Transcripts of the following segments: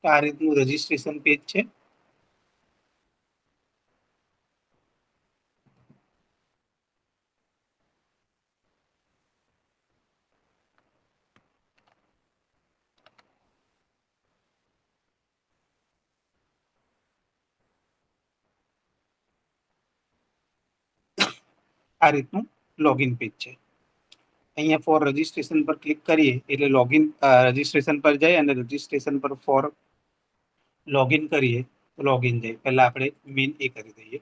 તો આ રીતનું રજીસ્ટ્રેશન પેજ છે. આ રીતનું લોગિન પેજ છે. અહીંયા ફોર રજીસ્ટ્રેશન પર ક્લિક કરીએ એટલે લોગિન રજીસ્ટ્રેશન પર જાય અને રજીસ્ટ્રેશન પર ફોર લોગિન કરીએ તો લોગિન જાય. પહેલા આપણે મેન એ કરી દઈએ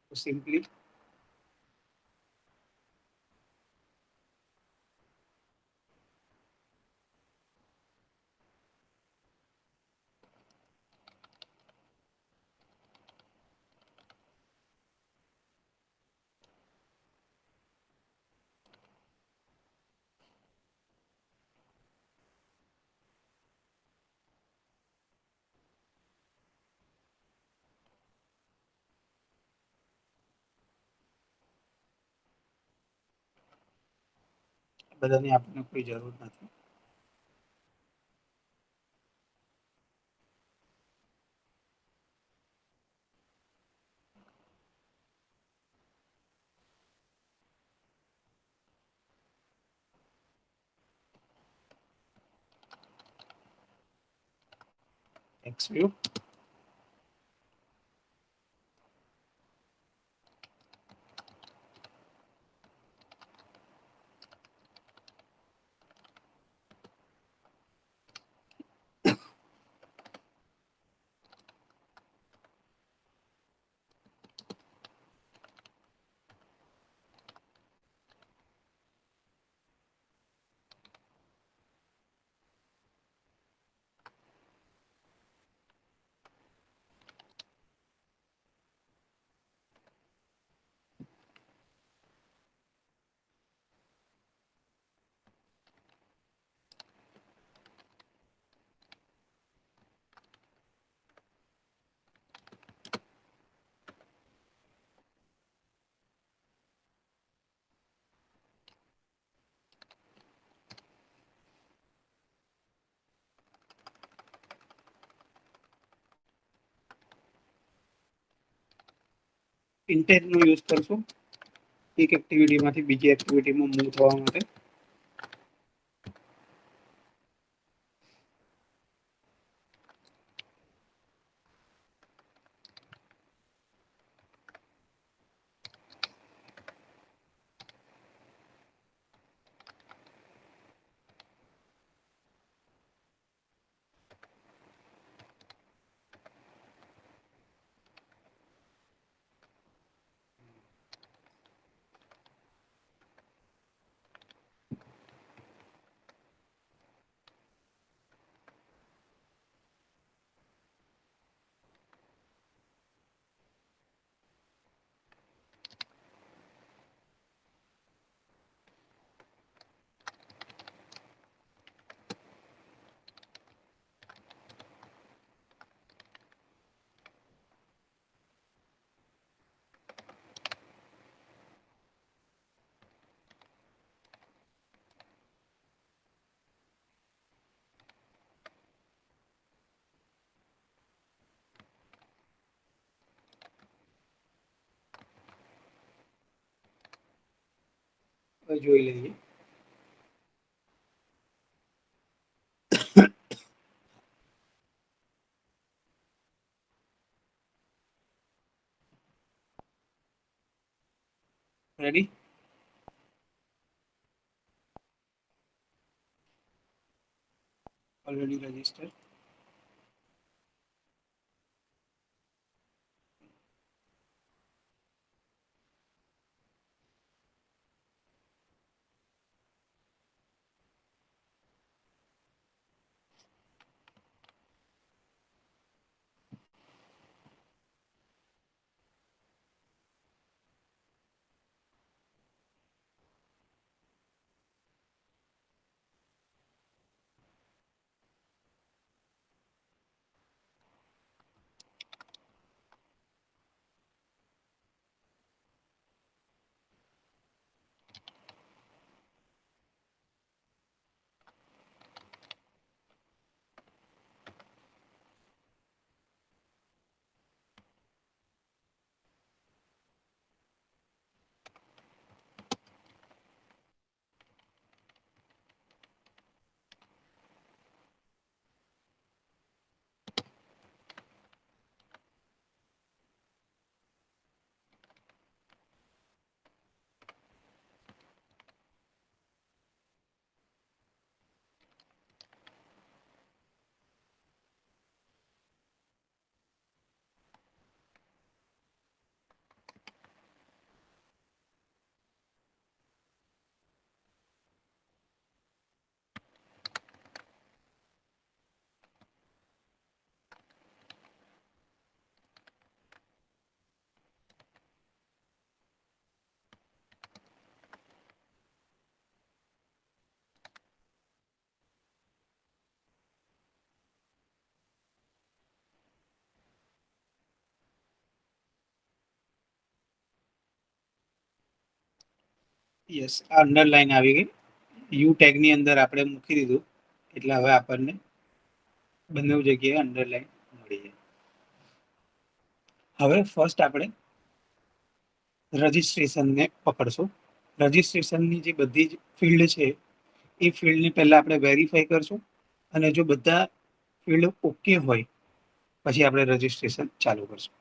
તો સિમ્પલી બધાની આપણને કોઈ જરૂર નથી. ટેક્સ્ટ વ્યૂ ઇન્ટેન્ટનો યુઝ કરશું એક એક્ટિવિટીમાંથી બીજી એક્ટિવિટીમાં મૂવ થવા માટે. હવે જોઈ લઈએ. Ready? Already register. Yes, underline આવી ગઈ. યુ ટેગની અંદર આપણે મૂકી દીધું એટલે હવે આપણને બંને જગ્યાએ અંડરલાઈન મળી જાય. હવે ફર્સ્ટ આપણે રજિસ્ટ્રેશનને પકડશું. રજિસ્ટ્રેશનની જે બધી જ ફિલ્ડ છે એ ફિલ્ડને પહેલા આપણે વેરીફાઈ કરશું, અને જો બધા ફિલ્ડ ઓકે હોય પછી આપણે રજિસ્ટ્રેશન ચાલુ કરશું.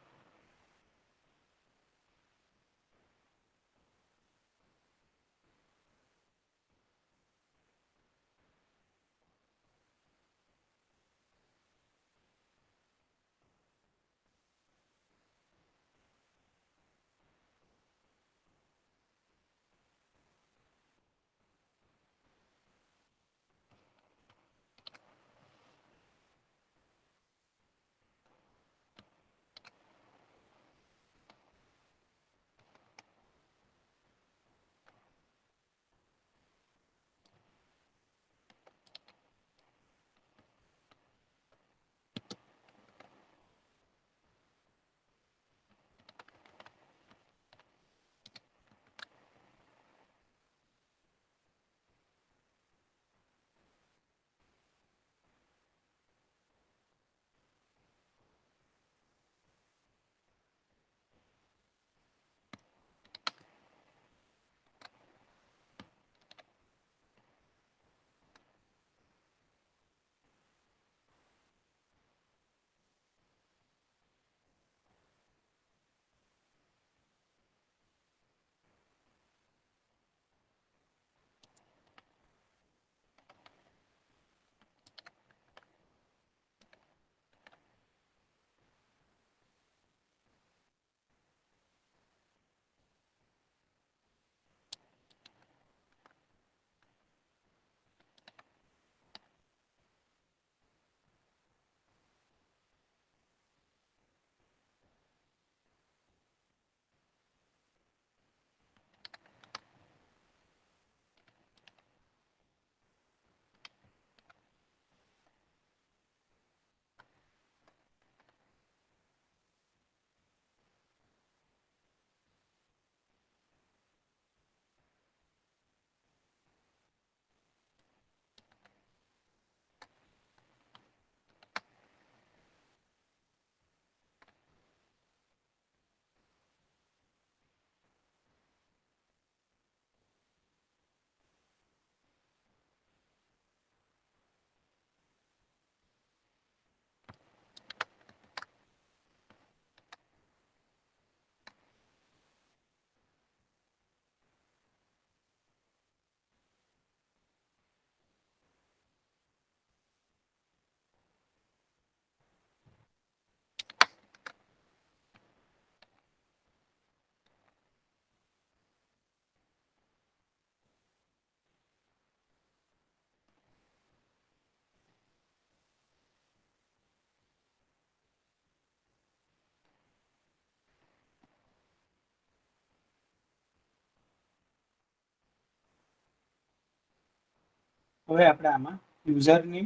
હવે આપણે આમાં યુઝરની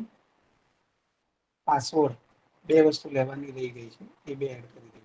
પાસવર્ડ બે વસ્તુ લેવાની રહી ગઈ છે, એ બે એડ કરી દઈએ.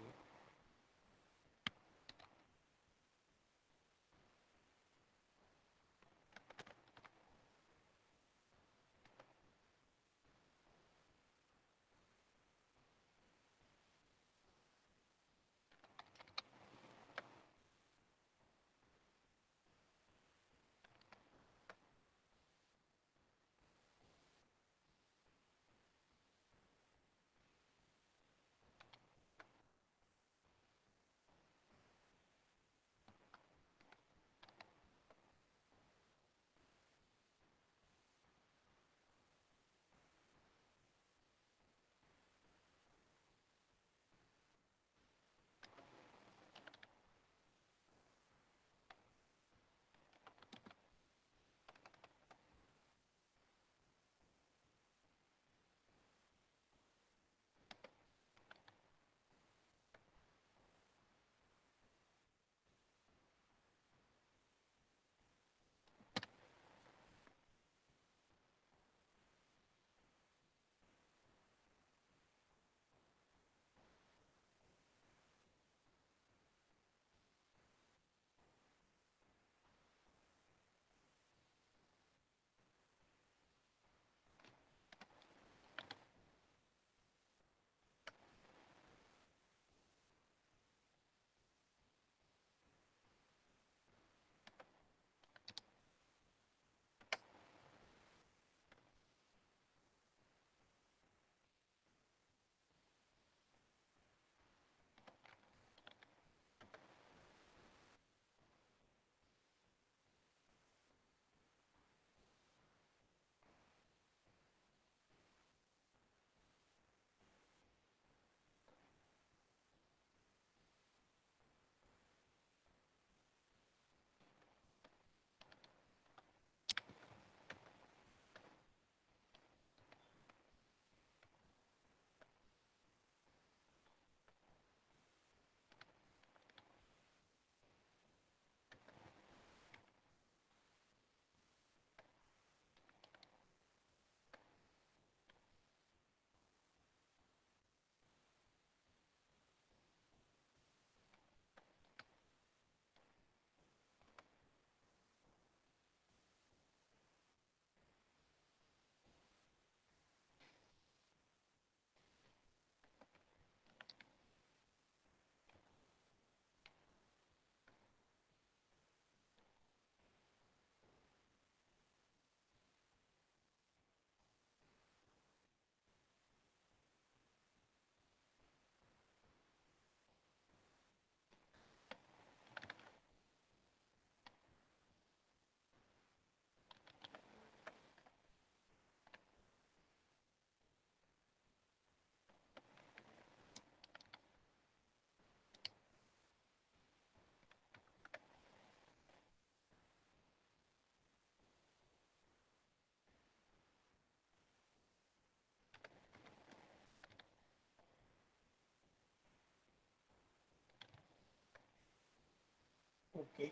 ઓકે.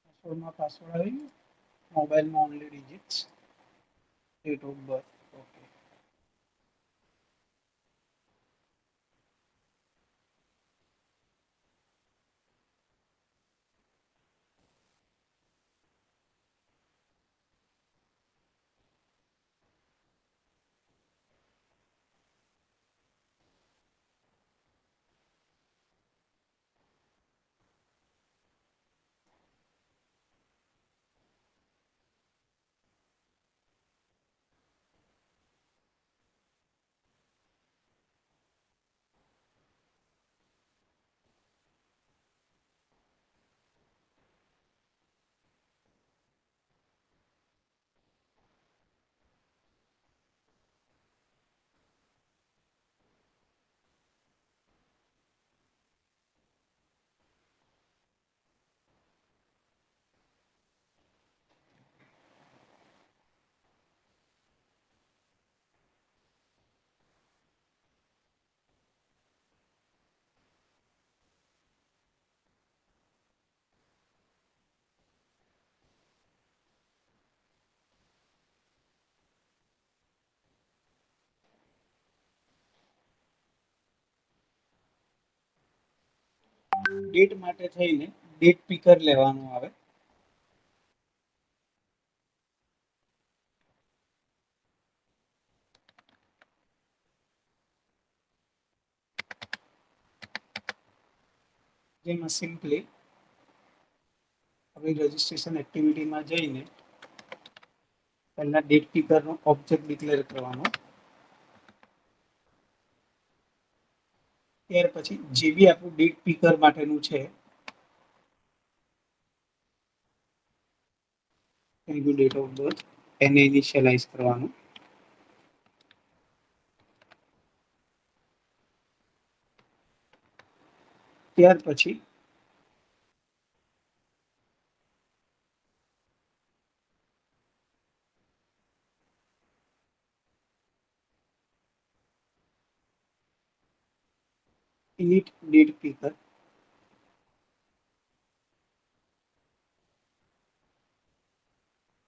પાસવર્ડમાં પાસવર્ડ આવી ગયો. મોબાઈલમાં only digits. Date of birth. Okay. Date માટે થઈને ડેટ પીકર લેવાનું આવે. જેમાં સિમ્પલી આપણી રજીસ્ટ્રેશન એક્ટિવિટીમાં જઈને પહેલા ડેટ પીકરનો ઓબ્જેક્ટ ડિક્લેર કરવાનો. ત્યાર પછી જે બી આપણું ડેટ પીકર માટેનું છે એનું ડેટ ઓફ બર્થ એને ઇનિશિયલાઇઝ કરવાનું. ત્યાર પછી ઇનિટ ડેટ પીકર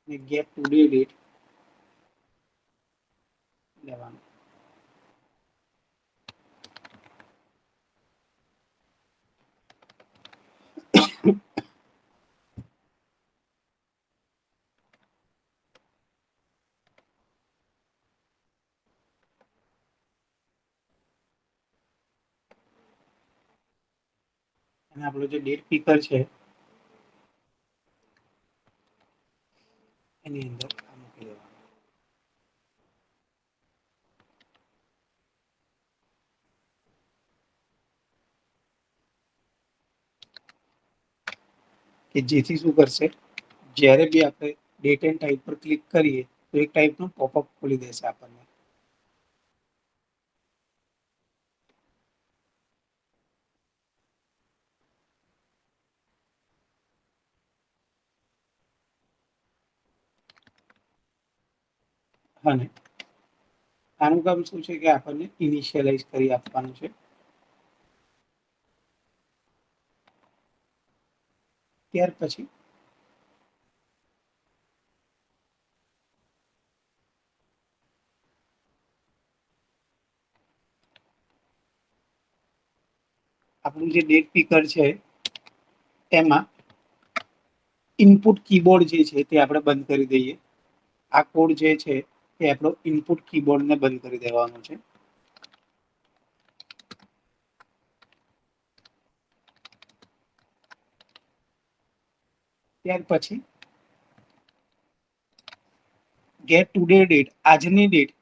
ને ગેટ ટુડે ડેટ લેવાનું. અને આપણો જે ડેટ પીકર છે એની અંદર મૂકી દેવાનું. કે જેથી શું કરશે, જ્યારે બી આપણે ડેટ એન્ડ ટાઈમ પર ક્લિક કરીએ તો એક ટાઈપનું પોપઅપ ખોલી દેશે આપણને. અને આનું કામ શું છે કે આપણને ઇનિશિયલાઇઝ કરી આપવાનું છે. ત્યાર પછી આપણું જે ડેટ પીકર છે એમાં ઇનપુટ કીબોર્ડ જે છે તે આપણે બંધ કરી દઈએ. આ કોડ જે છે તે આપણો ઇનપુટ કીબોર્ડને બંધ કરી દેવાનો છે. ત્યાર પછી ગેટ ટુડે ડેટ, આજની ડેટ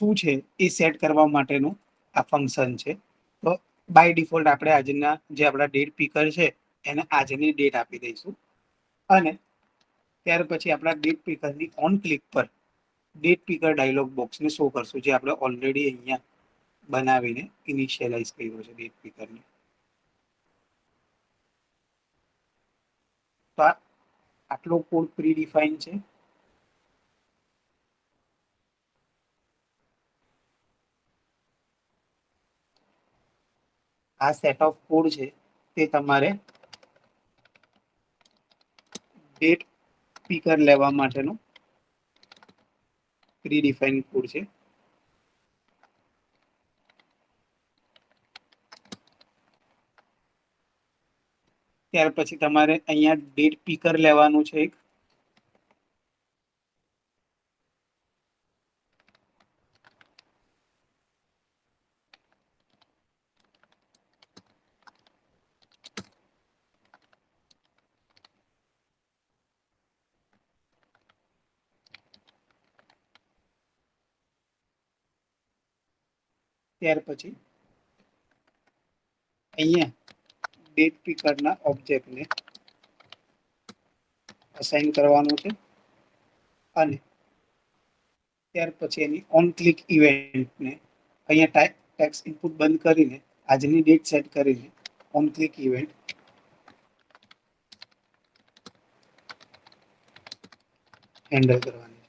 શું છે એ સેટ કરવા માટેનું આ ફંક્શન છે. તો બાય ડિફોલ્ટ આપણે આજના જે આપણા ડેટ પીકર છે એને આજની ડેટ આપી દઈશું. અને ત્યાર પછી આપણા ડેટ પીકરની ઓન ક્લિક પર ડેટ પીકર ડાયલોગ બોક્સને શો કરશું, જે આપણે ઓલરેડી અહીંયા બનાવીને ઇનિશિયલાઇઝ કર્યો છે ડેટ પીકરને. તો આટલો કોડ પ્રી ડિફાઇન છે. આ સેટ ઓફ કોડ છે તે તમારે ડેટ પીકર લેવા માટેનો પ્રી ડિફાઇન કોડ છે. ત્યાર પછી તમારે અહીંયા ડેટ પીકર લેવાનું છે એક. ત્યાર પછી અહીંયા ડેટ પીકરના ઓબ્જેક્ટને અસાઇન કરવાનું છે અને ત્યાર પછી એની ઓન ક્લિક ઇવેન્ટને અહીંયા ટેક્સ ઇનપુટ બંધ કરીને આજની ડેટ સેટ કરીને ઓન ક્લિક ઇવેન્ટ હેન્ડલ કરવાની છે.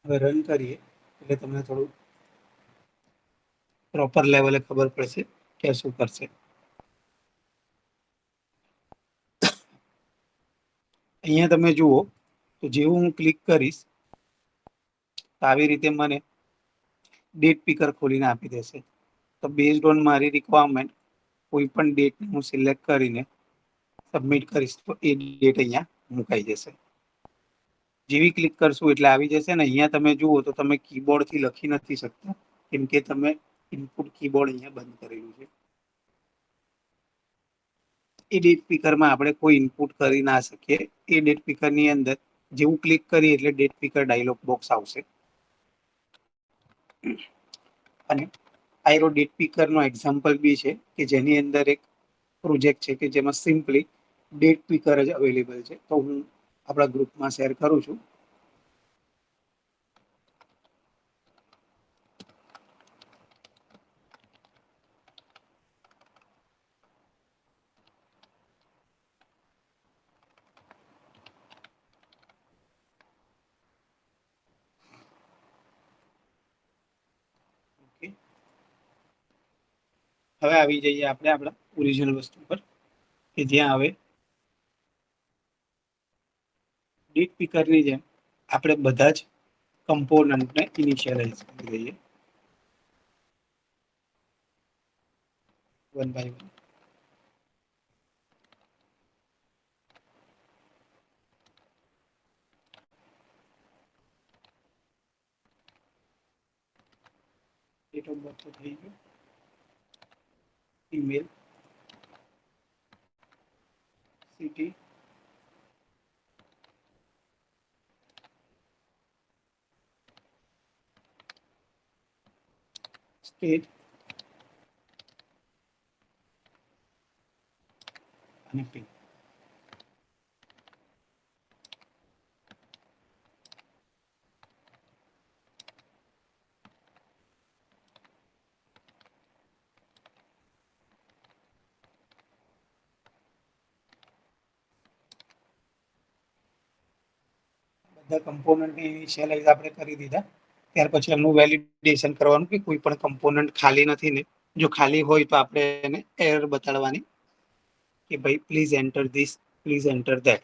હવે રન કરીએ એટલે તમને થોડું પ્રોપર લેવલે ખબર પડશે કે શું કરશે. અહીંયા તમે જુઓ તો જેવું હું ક્લિક કરીશ તો આવી રીતે મને ડેટ પીકર ખોલીને આપી દેશે. તો બેઝડ ઓન મારી રિક્વાયરમેન્ટ કોઈ પણ ડેટ હું સિલેક્ટ કરીને સબમિટ કરીશ તો એ ડેટ અહીંયા મુકાઈ જશે. જેવી ક્લિક કરશું એટલે આવી જશે ને અહીંયા તમે જુઓ તો તમે કીબોર્ડથી લખી નથી શકતા, કેમ કે તમે ઇનપુટ કીબોર્ડ અહીંયા બંધ કરેલું છે. એ ડેટ પીકરમાં આપણે કોઈ ઇનપુટ કરી ના શકીએ. એ ડેટ પીકરની અંદર જેવું ક્લિક કરીએ એટલે ડેટ પીકર ડાયલોગ બોક્સ આવશે. અને આયરો ડેટ પીકરનો એક્ઝામ્પલ બી છે કે જેની અંદર એક પ્રોજેક્ટ છે કે જેમાં સિમ્પલી ડેટ પીકર જ અવેલેબલ છે. તો હું આપણા ગ્રુપમાં શેર કરું છું. હવે આવી જઈએ આપણે આપણા ઓરિજિનલ વસ્તુ પર કે જ્યાં હવે ડેટ પીકરની જેમ આપણે બધા જ કમ્પોનન્ટને ઇનિશિયલાઇઝ કરી દઈએ one by one. Date of birth થઈ ગયું, ઈમેલ, સિટી, સ્ટેટ અને પિન. બધા કમ્પોનન્ટને ઇનિશિયલાઇઝ આપણે કરી દીધા. ત્યાર પછી એમનું વેલિડેશન કરવાનું કે કોઈ પણ કમ્પોનન્ટ ખાલી નથી ને. જો ખાલી હોય તો આપણે એને એરર બતાડવાની કે ભાઈ please enter this, please enter that.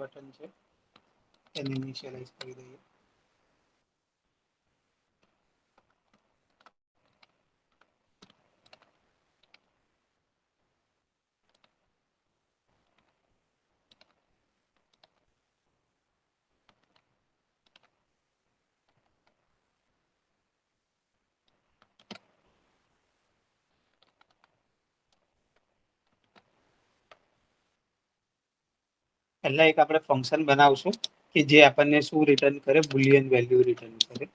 Button છે એને ઇનિશિયલાઇઝ કરી દઈએ. પહેલા એક આપણે ફંક્શન બનાવશું કે જે આપણને શું રિટર્ન કરે, બુલિયન વેલ્યુ રિટર્ન કરે,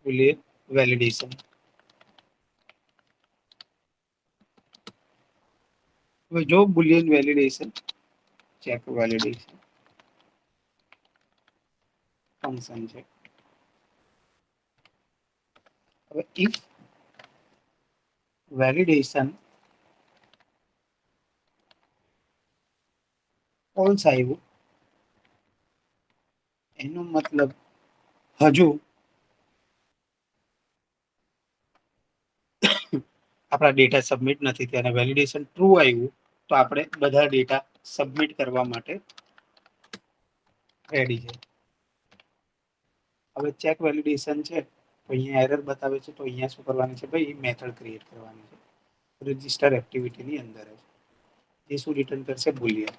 બુલિયન વેલિડેશન. હવે જો Boolean validation check validation function છે. હવે ઇફ વેલિડેશન ફોલ્સ આવ્યું એનો મતલબ હજુ આપણા ડેટા સબમિટ નથી થયા અને વેલિડેશન ટ્રુ આવ્યું તો આપણે બધા ડેટા સબમિટ કરવા માટે રેડી છે. હવે ચેક વેલિડેશન છે તો અહીંયા એરર બતાવે છે તો અહીંયા શું કરવાની છે ભાઈ મેથડ ક્રિએટ કરવાની છે રજિસ્ટર એક્ટિવિટીની અંદર જ એ શું રિટર્ન કરશે બુલિયન.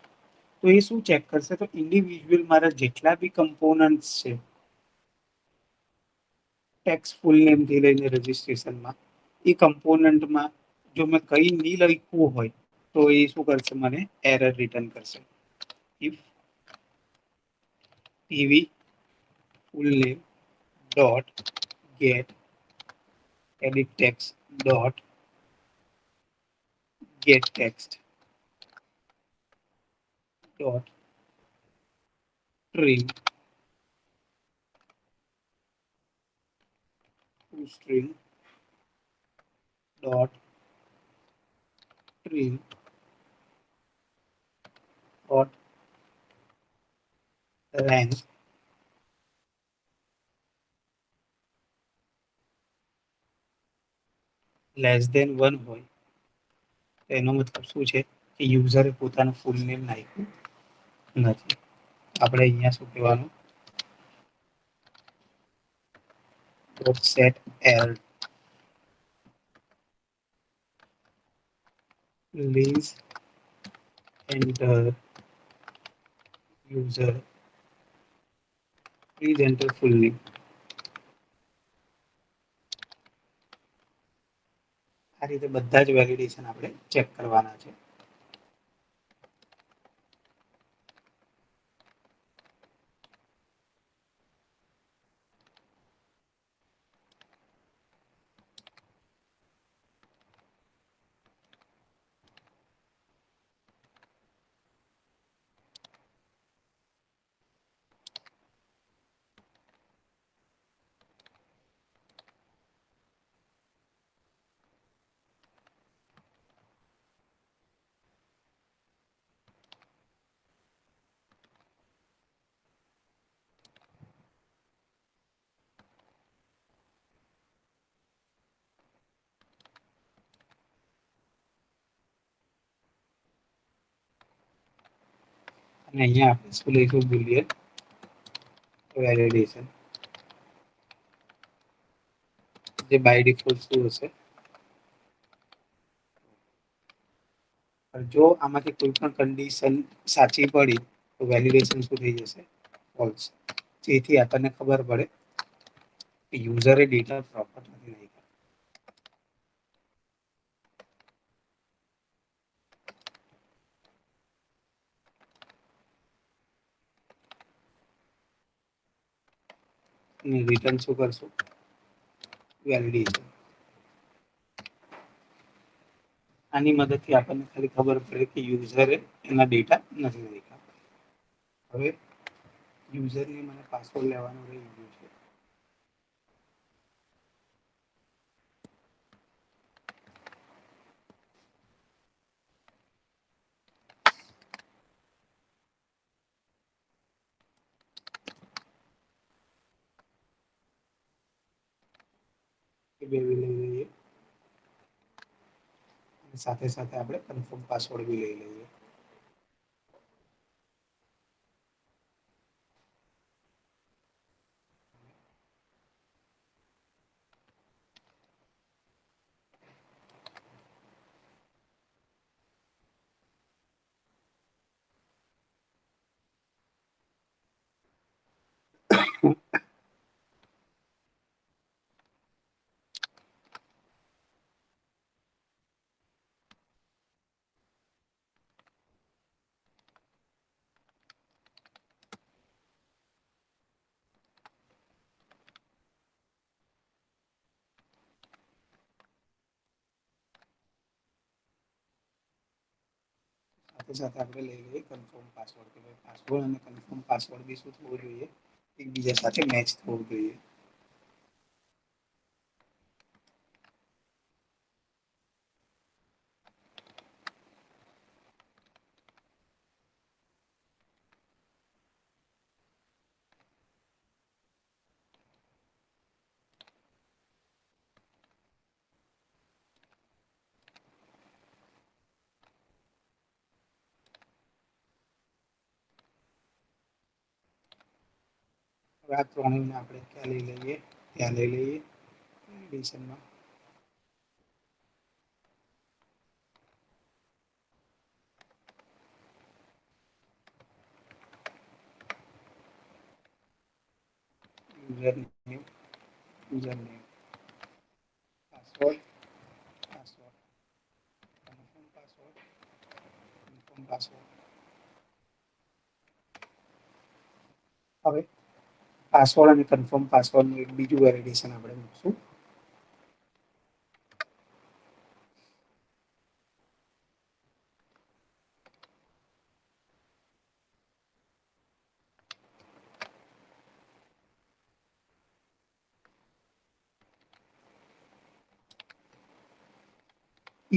તો એ શું ચેક કરશે તો ઇન્ડિવિજ્યુઅલ મારા જેટલા બી કમ્પોનન્ટ્સ છે ટેક્સ ફૂલ નેમ થી લઈને રજિસ્ટ્રેશનમાં એ કમ્પોનન્ટમાં જો મેં કઈ નહીં લખ્યું હોય તો એ શું કરશે મને એરર રિટર્ન કરશે. If PV full name dot get edit text dot get text dot trim to string dot trim dot length less than 1 હોય તો એનો મતલબ શું છે કે યુઝરે પોતાનું ફૂલ નેમ નાખ્યું નથી. આપણે અહીંયા શું કહેવાનું dot set error please enter user please enter full name. આ રીતે બધા જ વેલિડેશન આપણે ચેક કરવાના છે. અને અહીંયા આપણે શું લઈશું બુલિયન વેલિડેશન જે બાય ડિફોલ્ટ શું હશે જો આમાંથી કોઈ પણ કન્ડિશન સાચી પડી તો વેલિડેશન શું થઈ જશે ફોલ્સ. જેથી આપણને ખબર પડે કે યુઝરે ડેટા પ્રોપર નથી નાખ્યા. રિટર્ન શું કરશું વેલિડેશન. આની મદદથી આપણને ખાલી ખબર પડે કે યુઝરે એના ડેટા નથી નાખ્યા. હવે યુઝરની મને પાસવર્ડ લેવાનું રહી ગયું છે. બે લઈ લઈએ સાથે સાથે આપણે કન્ફર્મ પાસવર્ડ બી લઈ લઈએ. સાથે સાથે આપણે લઈ લઈએ કન્ફર્મ પાસવર્ડ કે ભાઈ પાસવર્ડ અને કન્ફર્મ પાસવર્ડ બી શું થવું જોઈએ, એકબીજા સાથે મેચ થવું જોઈએ. હવે આ ત્રણેયને આપણે ક્યાં લઈ લઈએ, ત્યાં લઈ લઈએ એડિશનમાં. User name, password, password, confirm password, confirm password. હવે પાસવર્ડ અને કન્ફર્મ પાસવર્ડનું એક બીજું વેલિડેશન આપણે મૂકશું.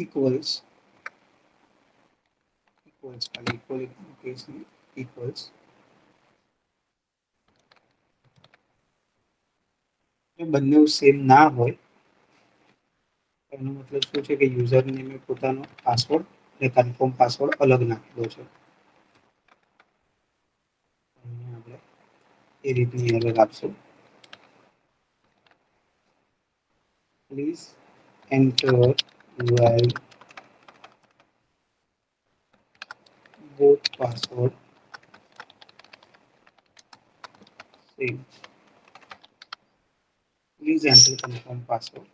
ઇક્વલ્સ ઇક્વલ્સ ખાલી ઇક્વલ કેસની ઇક્વલ્સ. જો બંને સેમ ના હોય એનો મતલબ શું છે કે યુઝર નેમે પોતાનો પાસવર્ડ અને કન્ફર્મ પાસવર્ડ અલગ નાખેલો છે. આપણે એ રીતની એરર આપશું. Please enter while both password same. Please enter confirm password.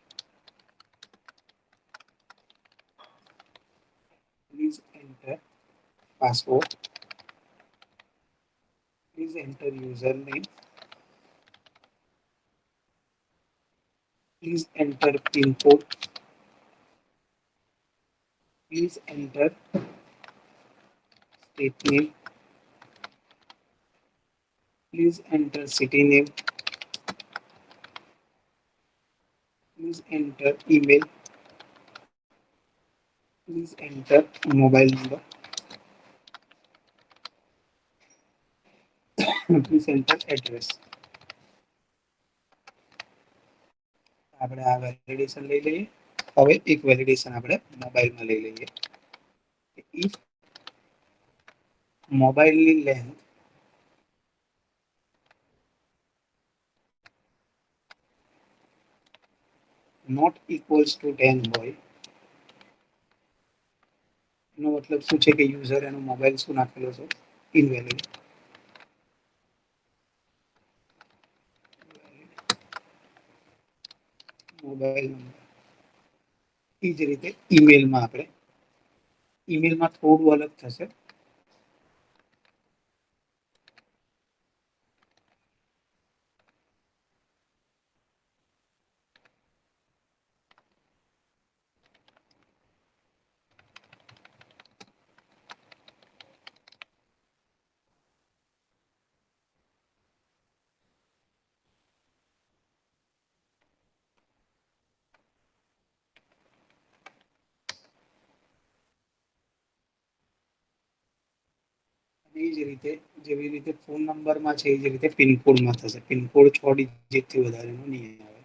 Please enter password. Please enter username. Please enter pin code. Please enter state name. Please enter city name. Please enter email. Please enter mobile number. Please enter address. આપણે આ validation લઈ લઈએ. હવે એક validation આપણે મોબાઈલમાં લઈ લઈએ. ઇફ મોબાઈલની લેન્થ નોટ ઇક્વલ્સ ટુ 10 હોય, એનો મતલબ શું છે કે યુઝર એનો મોબાઈલ શું નાખેલો છે, ઇનવેલિડ. Mobile number. એ જ રીતે ઈમેલમાં આપણે ઈમેલમાં થોડું અલગ થશે. એ જ રીતે જેવી રીતે ફોન નંબરમાં છે એ જ રીતે પિનકોડમાં થશે. પિનકોડ 6 ડિજિટથી વધારેનો નહીં આવે.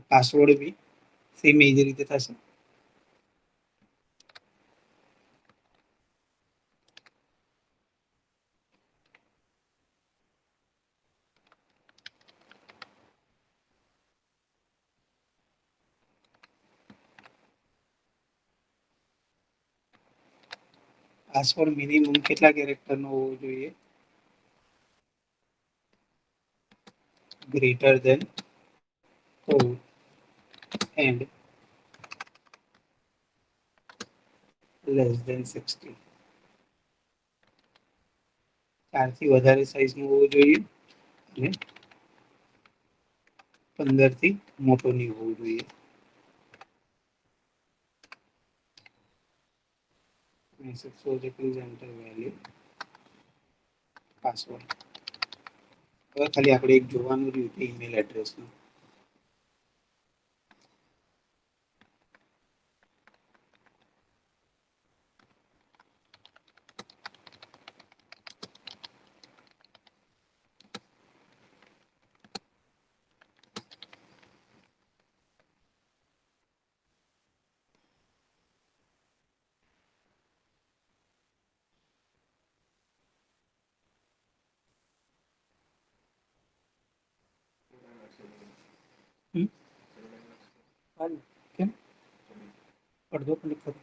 પાસવર્ડ બી સેમ એ જ રીતે થશે. પાસવર્ડ મિનિમમ કેટલા કેરેક્ટરનો હોવો જોઈએ? Greater than 4 and less than 60. 4 થી વધારે સાઇઝનું હોવું જોઈએ અને 15 થી મોટો નહીં હોવું જોઈએ. મેસેજ શો છે પ્લીઝ એન્ટર વેલ્યુ પાસવર્ડ. હવે ખાલી આપણે એક જોવાનું રહ્યું કે ઈમેલ એડ્રેસનું. કેમ અડધો ક્લિક કરો.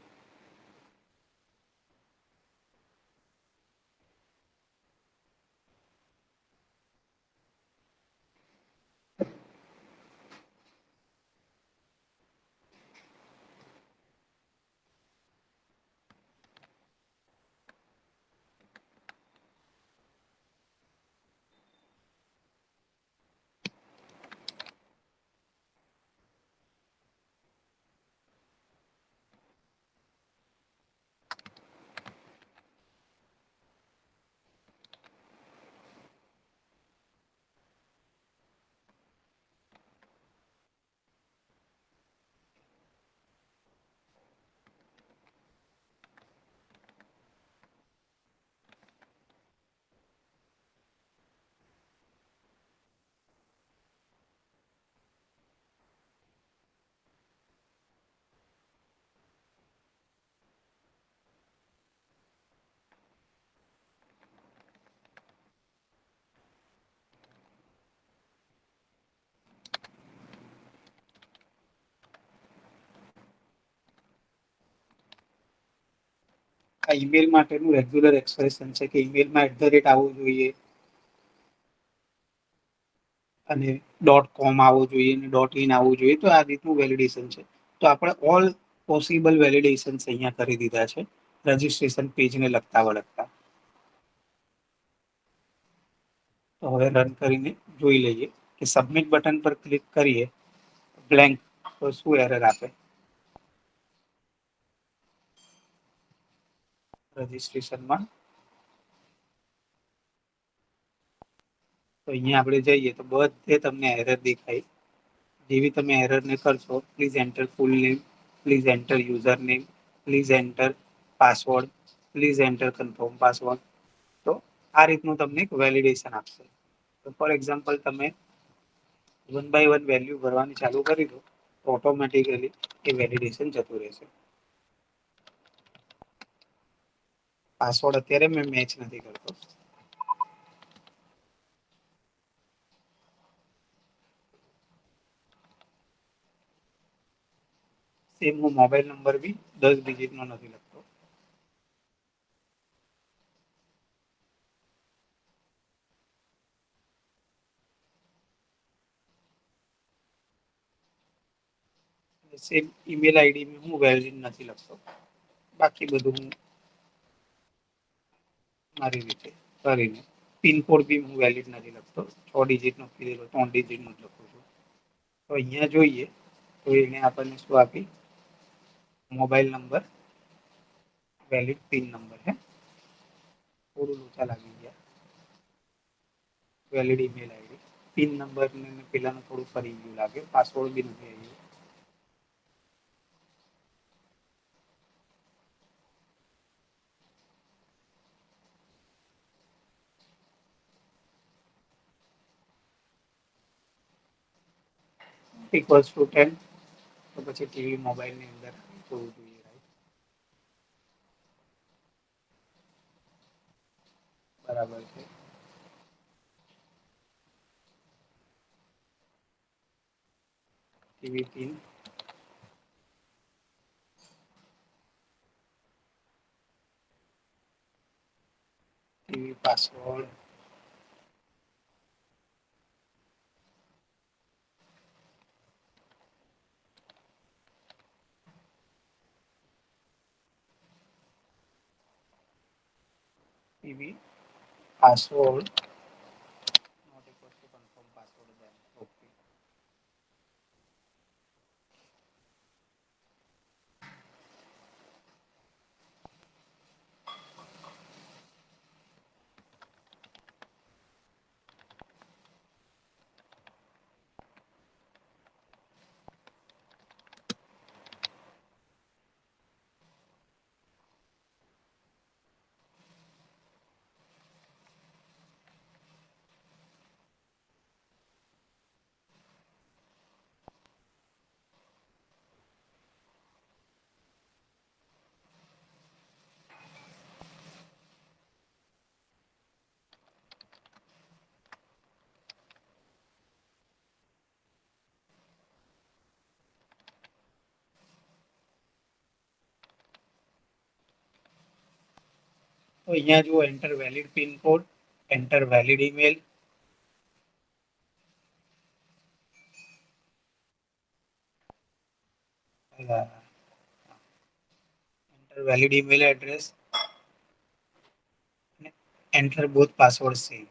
આ ઈમેલ માટેનું રેગ્યુલર એક્સપ્રેશન છે કે ઈમેલમાં @ આવવું જોઈએ અને .com આવવું જોઈએ અને .in આવવું જોઈએ, તો આ રીતનું વેલિડેશન છે. તો આપણે ઓલ પોસિબલ વેલિડેશન અહીંયા કરી દીધા છે રજીસ્ટ્રેશન પેજને લગતા વળગતા. તો હવે રન કરીને જોઈ લઈએ કે સબમિટ બટન પર ક્લિક કરીએ બ્લેન્ક તો શું એરર આપે. રજીસ્ટ્રેશનમાં તો અહીંયા આપણે જઈએ તો બધે તમને એરર દેખાય. જેવી તમે એરરને કરશો please enter full name, please enter user name, please enter password, please enter confirm password. તો આ રીતનું તમને એક વેલિડેશન આપશે. તો ફોર એક્ઝામ્પલ તમે 1 by 1 વેલ્યુ ભરવાની ચાલુ કરી દો તો ઓટોમેટિકલી એ વેલિડેશન જતું રહેશે. પાસવર્ડ અત્યારે મેં મેચ નથી કરતો. સેમ હું મોબાઈલ નંબર બી 10 ડિજિટ નો નથી લખતો. સેમ ઈમેલ આઈડી હું વેલિડ નથી લખતો. બાકી બધું હું મારી રીતે કરીને પિનકોડ બી હું વેલિડ નથી લખતો. 6 ડિજિટ નો કીધેલો 3 ડિજિટ નો જ લખું છું. તો અહીંયા જોઈએ તો એને આપણને શું આપી mobile number valid pin number હે થોડું લોચા લાગી ગયા. Valid email ID pin number પેલાનું થોડું ફરી ગયું લાગે, પાસવર્ડ બી નથી આવ્યું. =10 તો પછી ટીવી મોબાઈલ ની અંદર જોવું જોઈએ. બરાબર છે. TV pin TV password TV password not equal to confirm password then okay. તો અહીંયા જુઓ enter valid pin code, enter valid email, enter valid email address, enter both password same.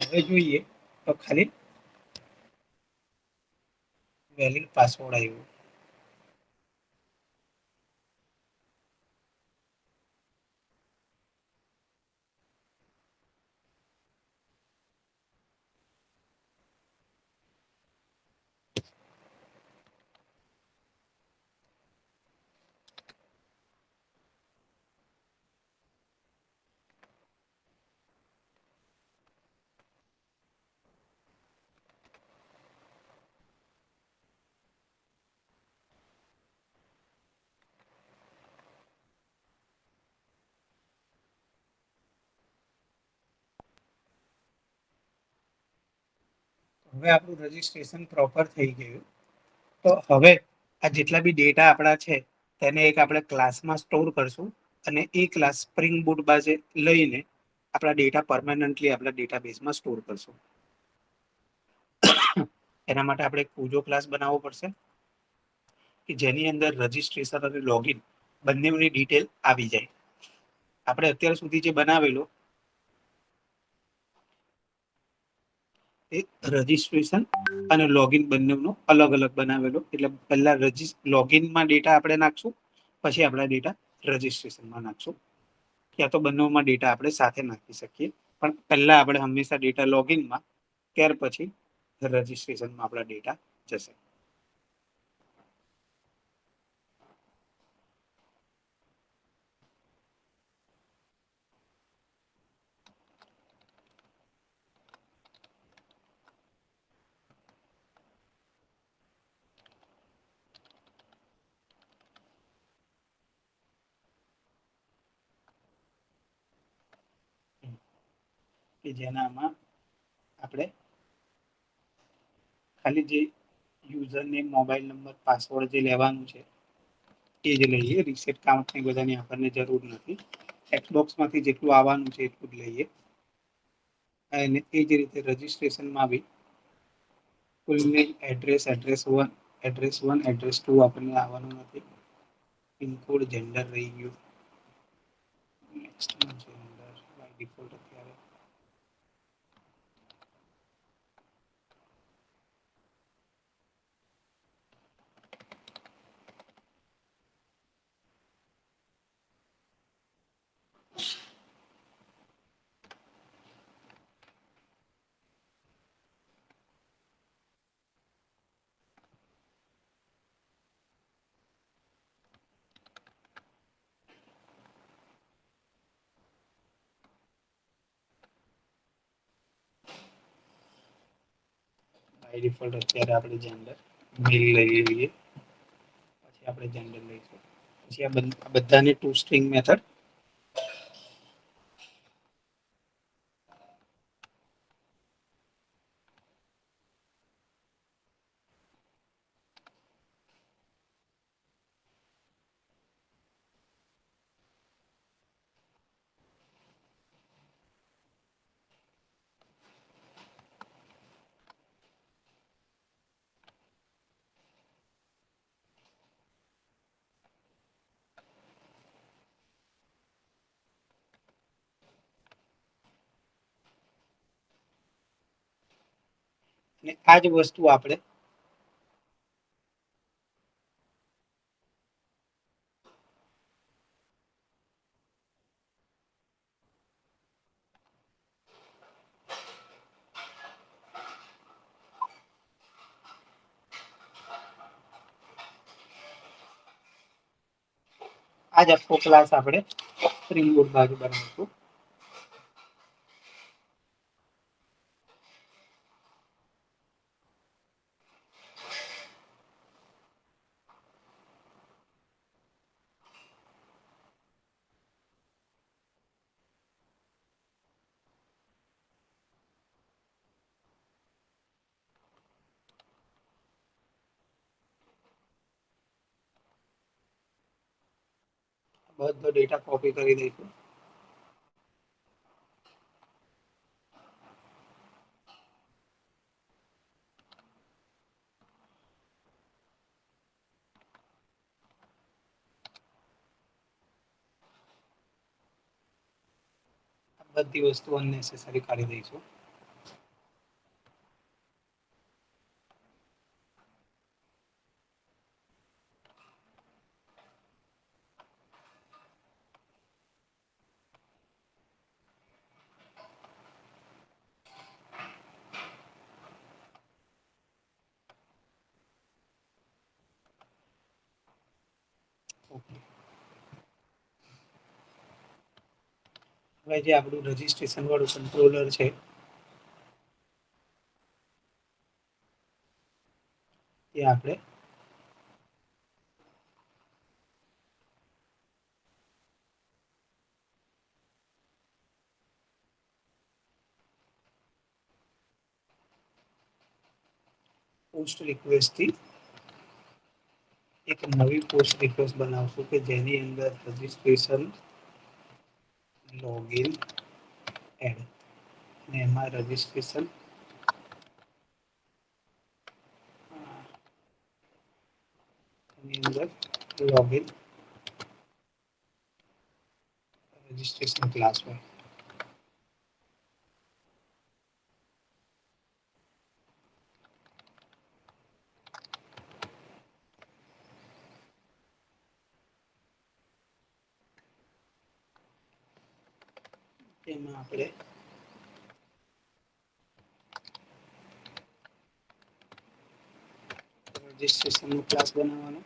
હવે જોઈએ તો ખાલી વેલિડ પાસવર્ડ આવ્યું. હવે આપણું રજીસ્ટ્રેશન પ્રોપર થઈ ગયું. તો હવે આ જેટલા બી ડેટા આપણા છે તેને એક આપણે ક્લાસમાં સ્ટોર કરશું અને એ ક્લાસ સ્પ્રિંગ બૂટ બાજે લઈને આપણા ડેટા પરમાનન્ટલી આપણા ડેટાબેઝમાં સ્ટોર કરશું. એના માટે આપણે એક પૂજો ક્લાસ બનાવવો પડશે કે જેની અંદર રજીસ્ટ્રેશન અને લોગિન બંનેની ડિટેલ આવી જાય. આપણે અત્યાર સુધી જે બનાવેલો એ રજીસ્ટ્રેશન અને લોગિન બંનેનો અલગ અલગ બનાવેલો. એટલે પહેલા લોગિનમાં ડેટા આપણે નાખશું, પછી આપણા ડેટા રજીસ્ટ્રેશનમાં નાખશું. યા તો બંનેમાં ડેટા આપણે સાથે નાખી શકીએ, પણ પહેલા આપણે હંમેશા ડેટા લોગિનમાં, ત્યાર પછી રજીસ્ટ્રેશનમાં આપણા ડેટા જશે. કે જેનામાં આપણે ખાલી જે user name, mobile number, password જે લેવાનું છે એ જ લઈએ. રીસેટ કાઉન્ટ બધાની આપણને જરૂર નથી. ટેક્સ્ટબોક્સમાંથી જેટલું આવવાનું છે એટલું જ લઈએ. અને એ જ રીતે રજીસ્ટ્રેશનમાં બી full name, address, address 1, address 1, address 2 આપણને આવવાનું નથી. પિનકોડ, જેન્ડર રહી ગયું. નેક્સ્ટમાં જેન્ડર બાય ડિફોલ્ટ અત્યારે બાય ડિફોલ્ટ અત્યારે આપણે જેન્ડર મેલ લઈ લઈએ. પછી આપણે જેન્ડર લઈશું. પછી આ બધાની ટુ સ્ટ્રિંગ મેથડ અને આ જ વસ્તુ આપણે આજ આખો ક્લાસ આપણે સ્પ્રિંગ બોટ બાજુ બનાવીશું. બધો ડેટા કોપી કરી દઈશું. બધી વસ્તુ અનનેસેસરી કાઢી દઈશું. ઓકે. હવે જે આપણું રજીસ્ટ્રેશન વાળું કંટ્રોલર છે એ આપણે પોસ્ટ રિક્વેસ્ટથી એક નવી પોસ્ટ રિક્વેસ્ટ બનાવશું કે જેની અંદર રજીસ્ટ્રેશન લોગિન એડ અને એમાં રજીસ્ટ્રેશન ની અંદર લોગિન રજીસ્ટ્રેશન ક્લાસ હોય. એમાં આપણે રજીસ્ટ્રેશનનો ક્લાસ બનાવવાનો.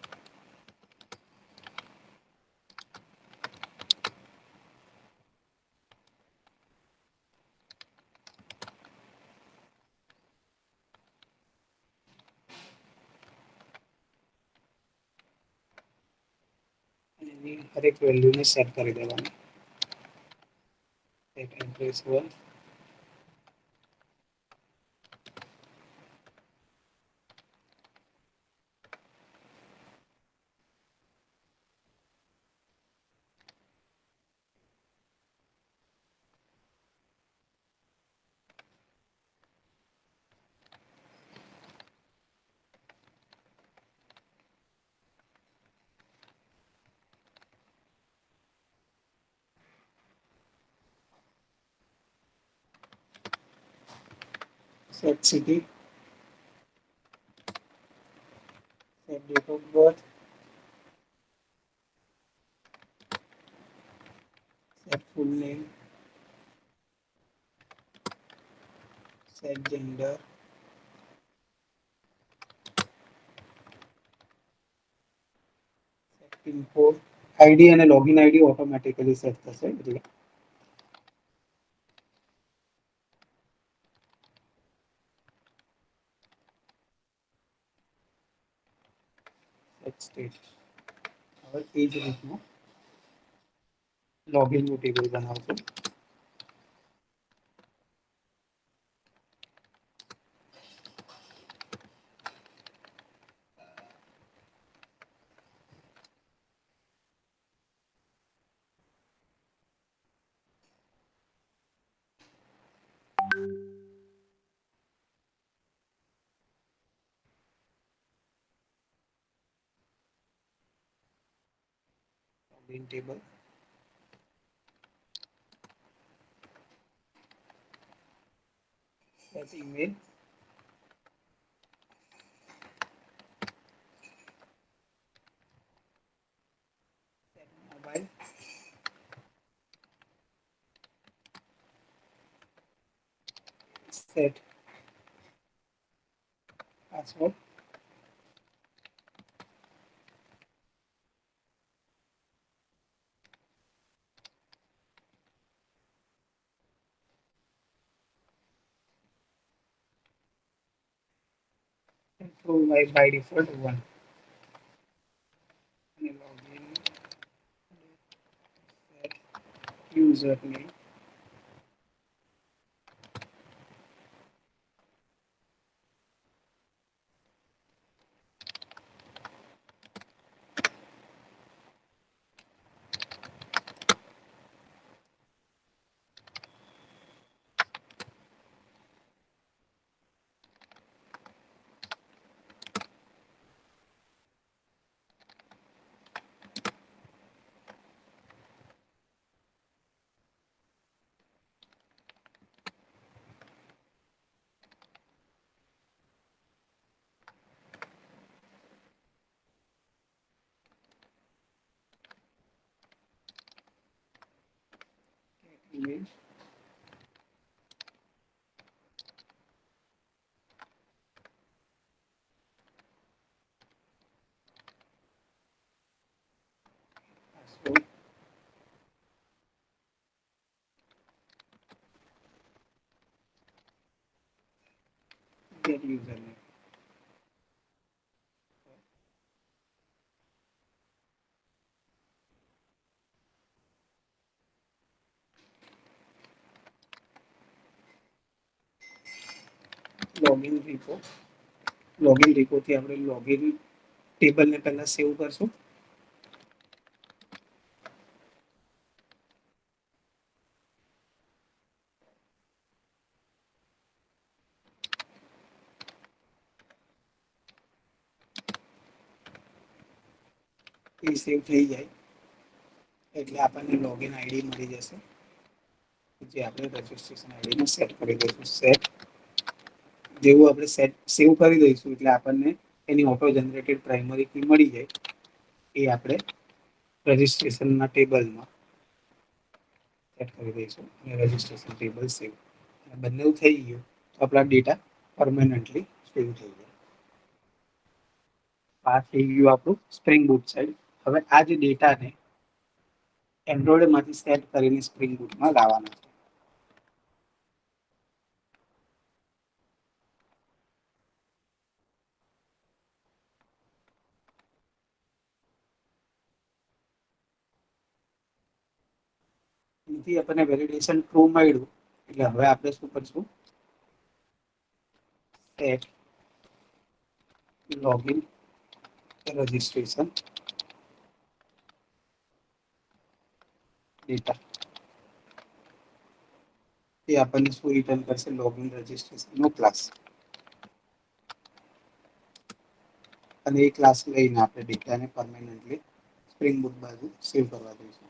અને એની હરેક વેલ્યુને સેટ કરી દેવાની. Set address 1 set city, set date of birth, set full name, set gender, set pin code. ID અને લોગિન આઈડી ઓટોમેટિકલી સેટ થશે એટલે set state. હવે એ જ રીતનું લોગિનનું ટેબલ બનાવશું. Login table set email, set mobile, set password, તો by default 1 અને login set username email password get username. Login repo login રીપોથી આપણે લોગિન ટેબલને પહેલા સેવ કરશું. એ સેવ થઈ જાય એટલે આપણને લોગિન આઈડી મળી જશે જે આપણે રજિસ્ટ્રેશન આઈડીને સેટ કરી દઈશું. સેટ જેવું આપણે સેવ કરી દઈશું એટલે આપણને એની ઓટો જનરેટેડ પ્રાઇમરી કી મળી જાય. એ આપણે રજિસ્ટ્રેશનના ટેબલમાં સેટ કરી દઈશું અને રજિસ્ટ્રેશન ટેબલ સેવ બંને થઈ ગયું તો આપણા ડેટા પરમેનન્ટલી સેવ થઈ જાય. આ થઈ ગયું આપણું સ્પ્રિંગ બૂટ સાઇડ. હવે આ જે ડેટાને એન્ડ્રોઈડમાંથી સેટ કરીને સ્પ્રિંગ બૂટમાં લાવવાના છે. એથી આપણને વેલિડેશન ટ્રુ મળ્યું એટલે હવે આપણે શું કરશું? Set login registration data. એ આપણને શું રિટર્ન કરશે? લોગિન રજિસ્ટ્રેશન નો ક્લાસ. અને એ ક્લાસ લઈને આપણે ડેટાને પરમેનન્ટલી સ્પ્રિંગ બૂટ બાજુ સેવ કરવા દઈશું.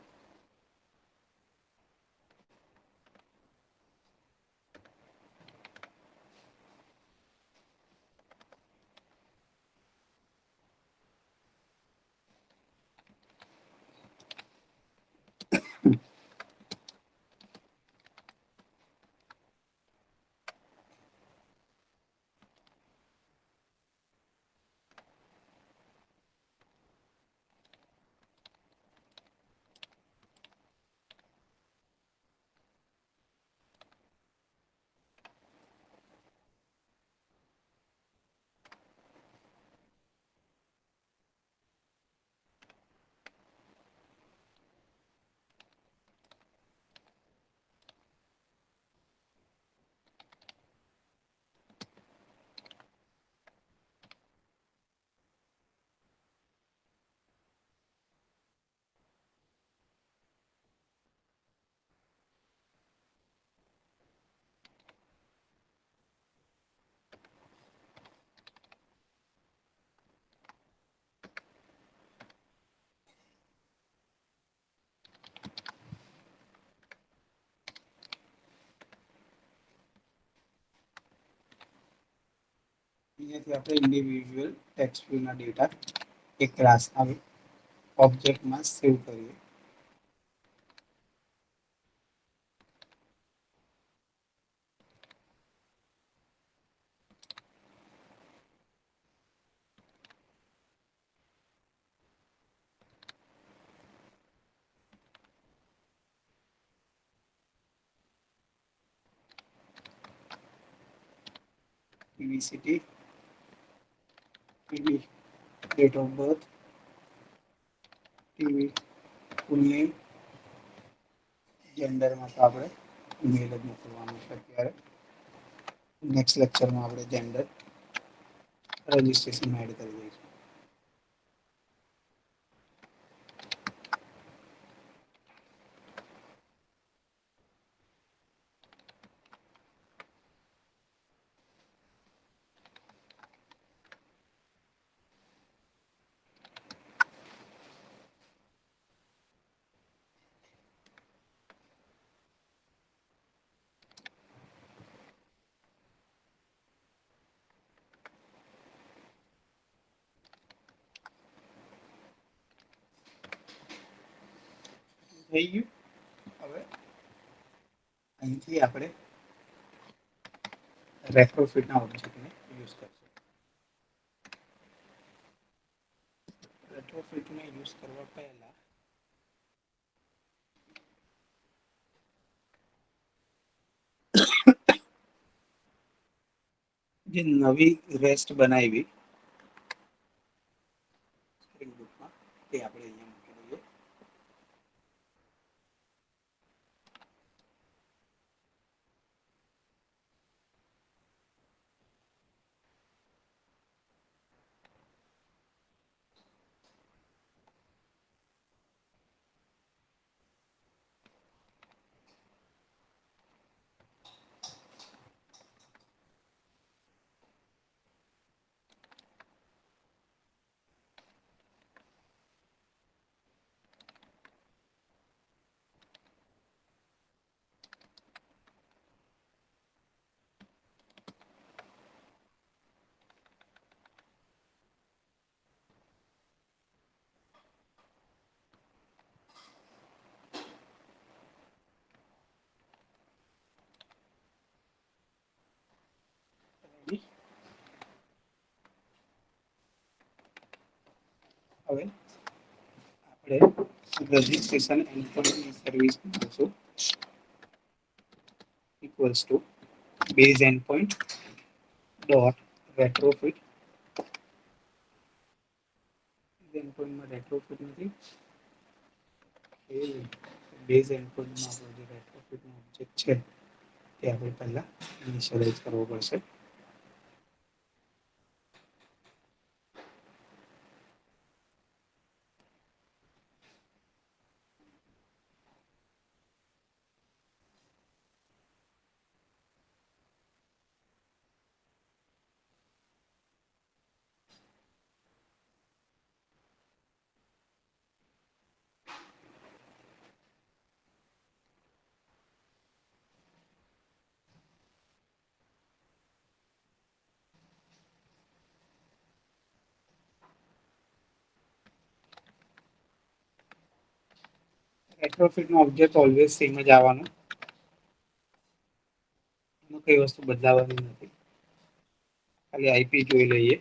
અહીંયાથી આપણે ઇન્ડિવિજ્યુઅલ ટેક્સ્ટ વ્યૂના ડેટા એક ક્લાસના ઓબ્જેક્ટમાં સેવ કરીએ. પીવીસીટી TV, date of birth, TV, full name, જેન્ડરમાં તો આપણે મેલ જ મોકલવાનું છે અત્યારે. નેક્સ્ટ લેક્ચરમાં આપણે જેન્ડર રજિસ્ટ્રેશન એડ કરી દઈશું. થઈ ગયું. હવે અહીંથી આપણે રેટ્રોફિટના ઓબ્જેક્ટને યુઝ કરશું. રેટ્રોફિટને યુઝ કરવા પહેલા જે નવી રેસ્ટ બનાવી સ્પ્રિંગ બૂટમાં તે આપણે અહીંયા મૂકી દઈએ. હવે આપણે રજિસ્ટ્રેશન એન્ડપોઇન્ટની સર્વિસ મૂકશું equals to base endpoint dot Retrofit. એન્ડપોઇન્ટમાં રેટ્રોફિટ નથી, એ બેઝ એન્ડપોઇન્ટમાં આપણો જે રેટ્રોફિટનો ઓબ્જેક્ટ છે તે આપણે પહેલા ઇનિશિયલાઇઝ કરવો પડશે. રેટ્રોફિટનો ઓબ્જેક્ટ ઓલવેઝ સેમ જ આવવાનો, એમાં કઈ વસ્તુ બદલાવાની નથી. ખાલી આઈપી જોઈ લઈએ.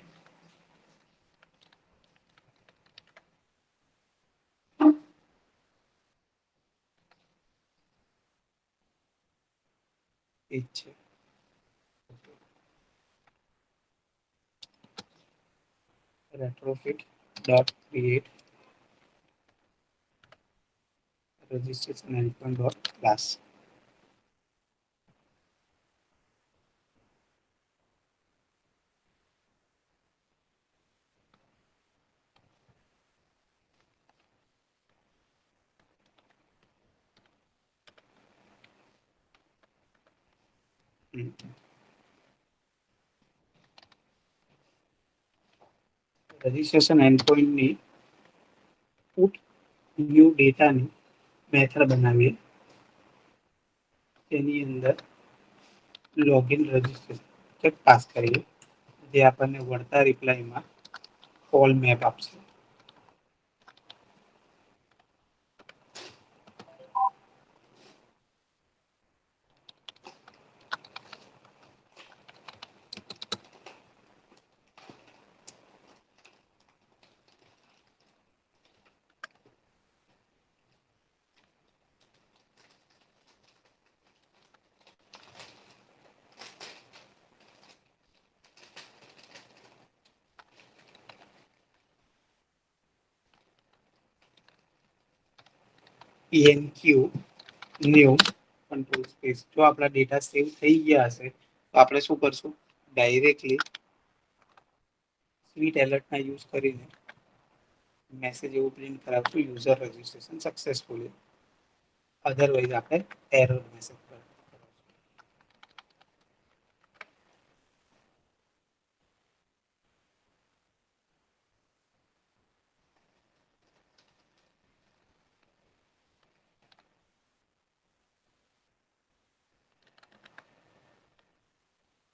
એ જ છે. retrofit dot create registration endpoint dot class. Registration એન્ડપોઇન્ટની પુટ ન્યૂ ડેટાની મેથડ બનાવીએ. તેની અંદર લોગિન રજિસ્ટ્રેશન પાસ કરીએ, જે આપણને વળતા રિપ્લાયમાં કોલ મેપ આપશે. enq new control space. જો આપણા ડેટા સેવ થઈ ગયા હશે તો આપણે શું કરશું, ડાયરેક્ટલી સ્વીટ એલર્ટના યુઝ કરીને મેસેજ એવું પ્રિન્ટ કરાવશું, યુઝર રજિસ્ટ્રેશન સક્સેસફુલી. અધરવાઇઝ આપણે એરર મેસેજ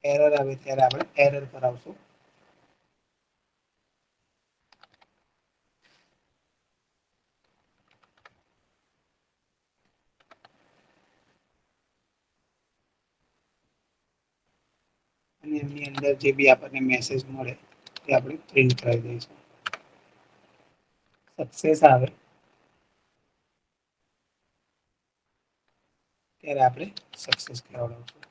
એરર આવે ત્યારે આપણે એરર કરાવશું. અને એની અંદર જે બી આપણને મેસેજ મળે એ આપણે પ્રિન્ટ કરાવી દઈશું. સક્સેસ આવે ત્યારે આપણે સક્સેસ કરાવડાવશું.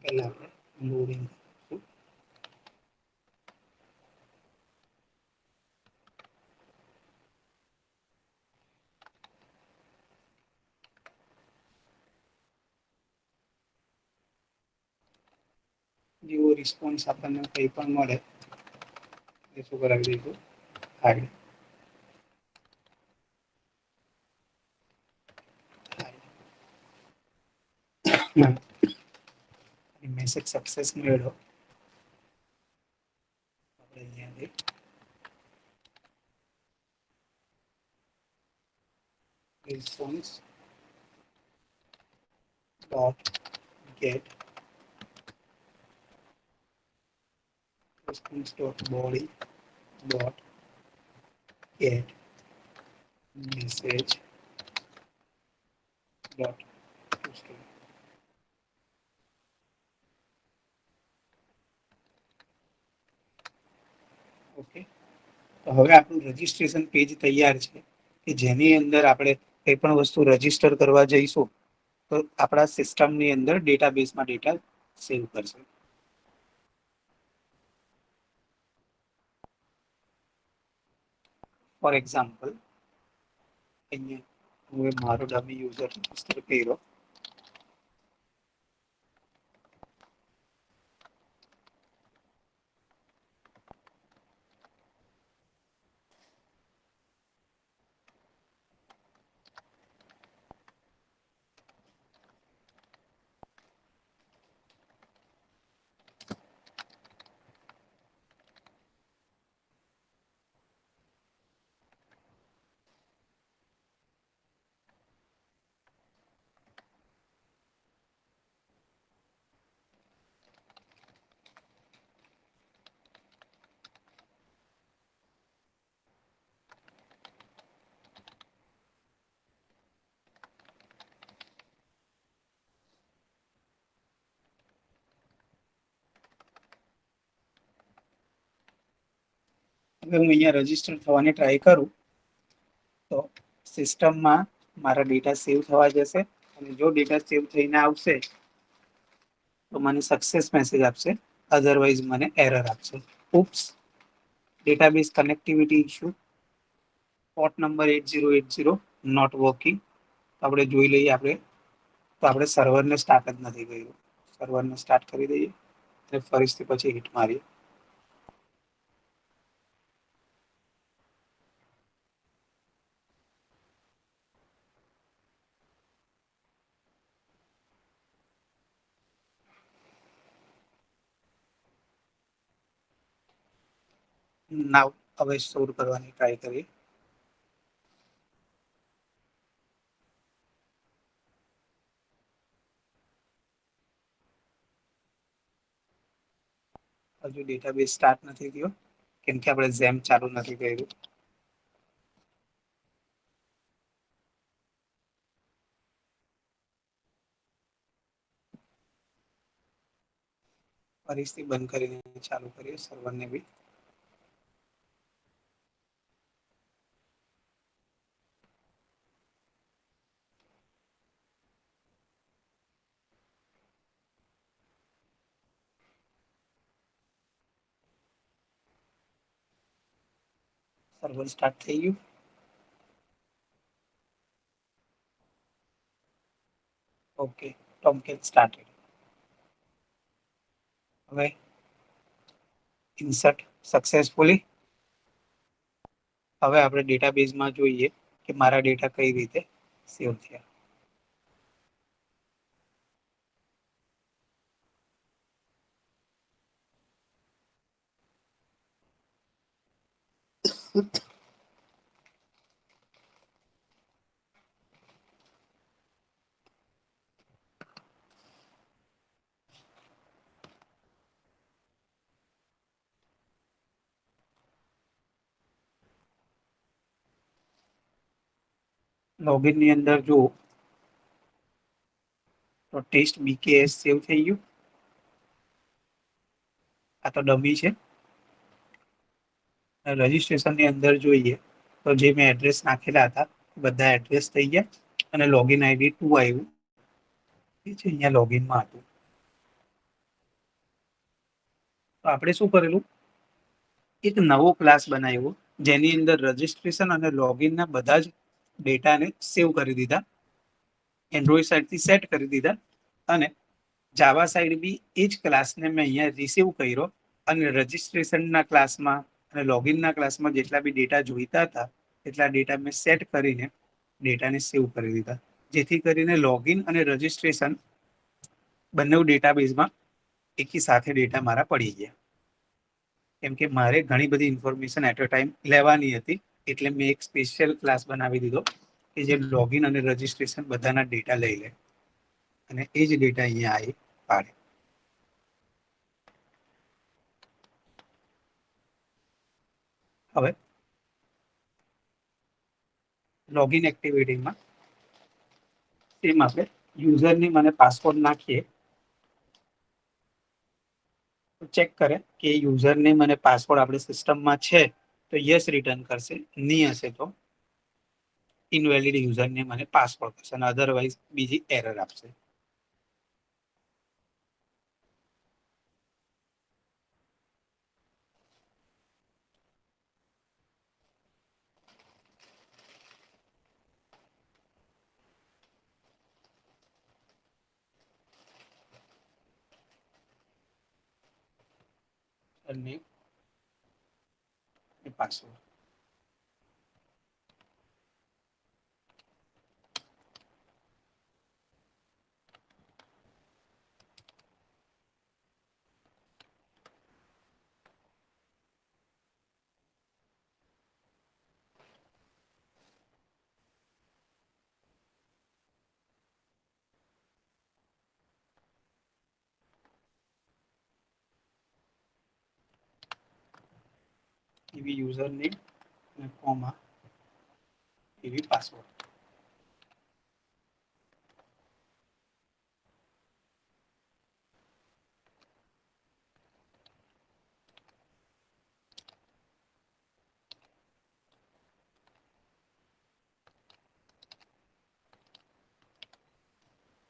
પહેલા આપણે લોડિંગ કરીશું. જેવો રિસ્પોન્સ આપણને કંઈ પણ મળે એ શું કરાવી દઈશું, હાઈડ. મેસેજ સક્સેસ મળ્યો આપણે અહીંયાથી response dot get response dot body dot get message dot okay. તો હવે આપણું રજીસ્ટ્રેશન પેજ તૈયાર છે કે જેની અંદર આપણે કંઈ પણ વસ્તુ રજીસ્ટર કરવા જઈશું તો આપણા સિસ્ટમની અંદર ડેટાબેઝમાં ડેટા સેવ કરશે. ફોર એક્ઝામ્પલ અહીંયા હું મારો ડમી યુઝર રજીસ્ટર કર્યો. હવે હું અહીંયા રજીસ્ટર થવાની ટ્રાય કરું તો સિસ્ટમમાં મારા ડેટા સેવ થવા જશે અને જો ડેટા સેવ થઈને આવશે તો મને સક્સેસ મેસેજ આપશે, અધરવાઇઝ મને એરર આપશે. Oops, database connectivity issue, port number 8080 not working. આપણે જોઈ લઈએ આપણે તો આપણે સર્વરને સ્ટાર્ટ જ નથી કર્યું. સર્વરને સ્ટાર્ટ કરી દઈએ અને ફરીથી પછી હિટ મારીએ. નાવ હવે સ્ટોર કરવાની ટ્રાય કરીએ. હજુ ડેટાબેઝ સ્ટાર્ટ નથી થયો કેમ કે આપણે ઝેમ ચાલુ નથી કર્યું. ફરીથી બંધ કરીને ચાલુ કરીએ સર્વરને બી. સર્વર સ્ટાર્ટ થઈ ગયું. Okay, Tomcat start. હવે ઇન્સર્ટ સક્સેસફુલી. હવે આપણે ડેટાબેઝમાં જોઈએ કે મારા ડેટા કઈ રીતે સેવ થયા. લોગિન ની અંદર જો તો ટેસ્ટ બીકેએસ સેવ થઈ ગયું. આ તો ડમી છે. રજીસ્ટ્રેશન ની અંદર જોઈએ તો જે મેં એડ્રેસ નાખેલા હતા બધા એડ્રેસ થઈ ગયા અને લોગિન આઈડી 2 આવ્યું. છે અહીંયા લોગિનમાં હતું. તો આપણે શું કરેલું, એક નવો ક્લાસ બનાવ્યો જેની અંદર રજીસ્ટ્રેશન અને લોગિનના બધા જ ડેટાને સેવ કરી દીધા, એન્ડ્રોઈડ સાઇડથી સેટ કરી દીધા અને જાવા સાઈડ બી એ જ ક્લાસને મેં અહીંયા રિસીવ કર્યો અને રજીસ્ટ્રેશનના ક્લાસમાં અને લોગિનના ક્લાસમાં જેટલા બી ડેટા જોઈતા હતા એટલા ડેટા મેં સેટ કરીને ડેટાને સેવ કરી દીધા, જેથી કરીને લોગિન અને રજીસ્ટ્રેશન બંને ડેટાબેઝમાં એકી સાથે ડેટા મારા પડી ગયા. કેમ કે મારે ઘણી બધી ઇન્ફોર્મેશન એટ અ ટાઈમ લેવાની હતી એટલે મેં એક સ્પેશિયલ ક્લાસ બનાવી દીધો કે જે લોગિન અને રજીસ્ટ્રેશન બધાના ડેટા લઈ લે અને એ જ ડેટા અહીંયા આવી પાડે. હવે લોગિન એક્ટિવિટીમાં તેમ આપણે યુઝરની મને પાસવર્ડ નાખીએ તો ચેક કરે કે યુઝર ને મને પાસવર્ડ આપણે સિસ્ટમમાં છે તો યસ રિટર્ન કરશે, નહીં હશે તો ઇનવેલિડ યુઝરને મને પાસવર્ડ કરશે અને અધરવાઇઝ બીજી એરર આપશે. અને પાસવર્ડ એવી યુઝર નેમ અને કોમા એવી પાસવર્ડ.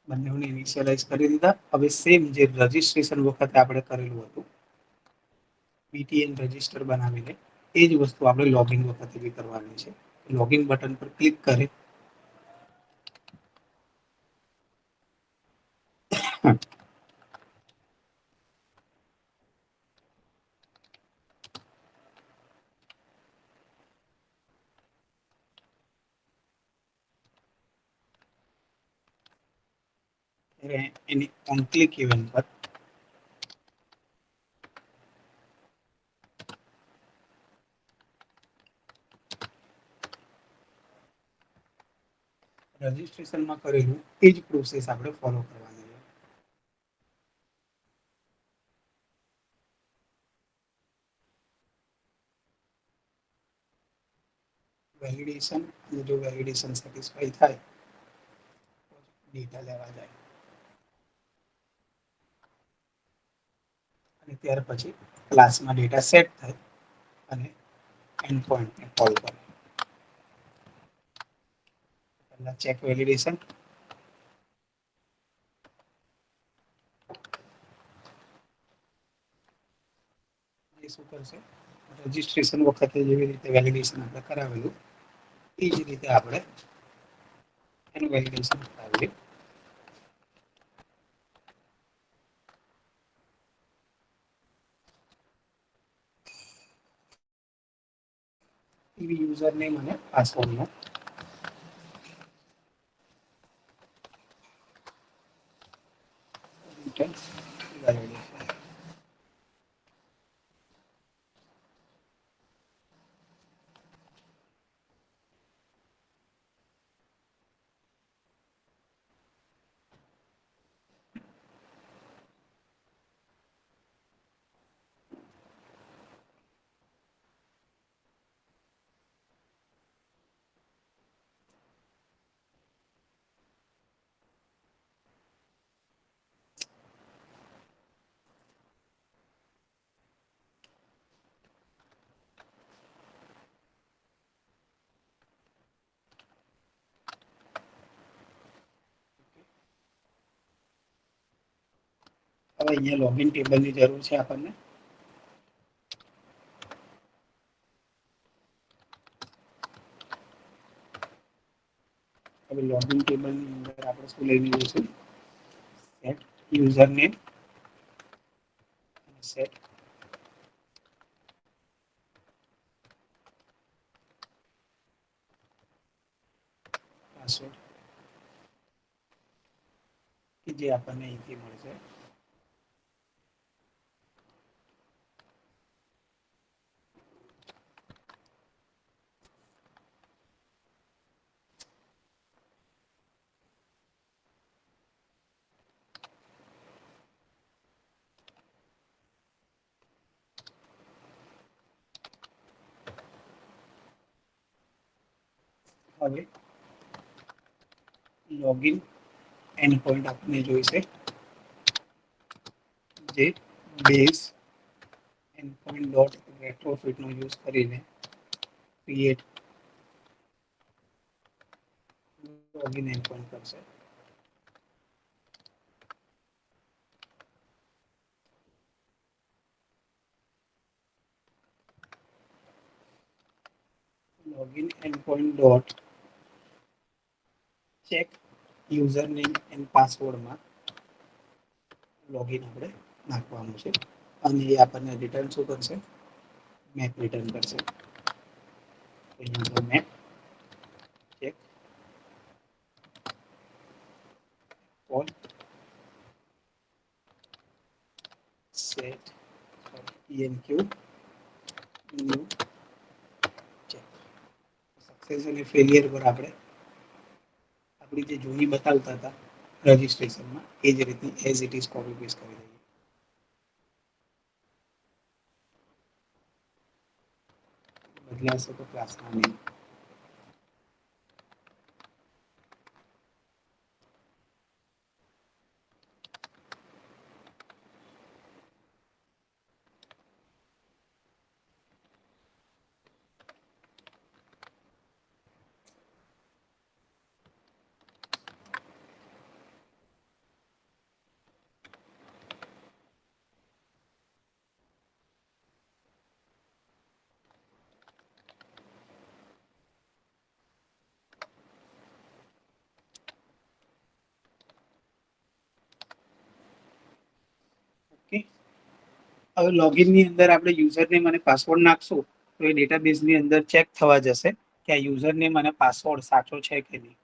બંનેને ઇનિશિયલાઇઝ કરી દીધા. હવે સેમ જે રજીસ્ટ્રેશન વખતે આપણે કરેલું હતું બીટીએન રજીસ્ટર બનાવીને એ જ વસ્તુ આપણે લોગિન વખતે બી કરવાની છે. લોગિન બટન પર ક્લિક કરી એની ઓન ક્લિક ઇવેન્ટ પર રજીસ્ટ્રેશનમાં કરેલું એ જ પ્રોસેસ આપણે ફોલો કરવાની છે. વેલિડેશન અને જો વેલિડેશન સેટિસ્ફાઈ થાય ડેટા લેવા જાય અને ત્યાર પછી ક્લાસમાં ડેટા સેટ થાય અને એન્ડ પોઈન્ટને કોલ કરે. પહેલા ચેક વેલિડેશન એ શું કરશે, રજીસ્ટ્રેશન વખતે જેવી રીતે વેલિડેશન આપણે કરાવેલું એ જ રીતે આપણે એનું વેલિડેશન કરાવીએ. એવી યુઝર નેમ અને પાસવર્ડનો વેલિડેશન. હવે અહીંયા લોગિન ટેબલની જરૂર છે આપણને. હવે લોગિન ટેબલની અંદર આપણે શું લઈને જઈશું? Set user name, set password કે જે આપણને અહીંથી મળશે. હવે લોગિન એન્ડ પોઈન્ટ આપણને જોઈશે, જે બેઝ એન્ડ પોઈન્ટ ડોટ રેટ્રોફિટનો યુઝ કરીને ક્રિએટ લોગિન એન્ડ પોઈન્ટ કરશે. Login endpoint dot check user name and પાસવર્ડમાં લોગિન આપણે નાખવાનું છે અને એ આપણને રિટર્ન શું કરશે? મેપ રિટર્ન કરશે. Map check all set enq new check. Success અને ફેલિયર પર આપણે આપણી જે જૂની બતાવતા હતા રજિસ્ટ્રેશનમાં એ જ રીતની as it is copy paste કરી દઈએ. બદલાશે તો ક્લાસના નેમ. ઓકે. હવે લોગિનની અંદર આપણે યુઝર નેમ અને પાસવર્ડ નાખશું તો એ ડેટાબેઝની અંદર ચેક થવા જશે કે આ યુઝર નેમ અને પાસવર્ડ સાચો છે કે નહીં.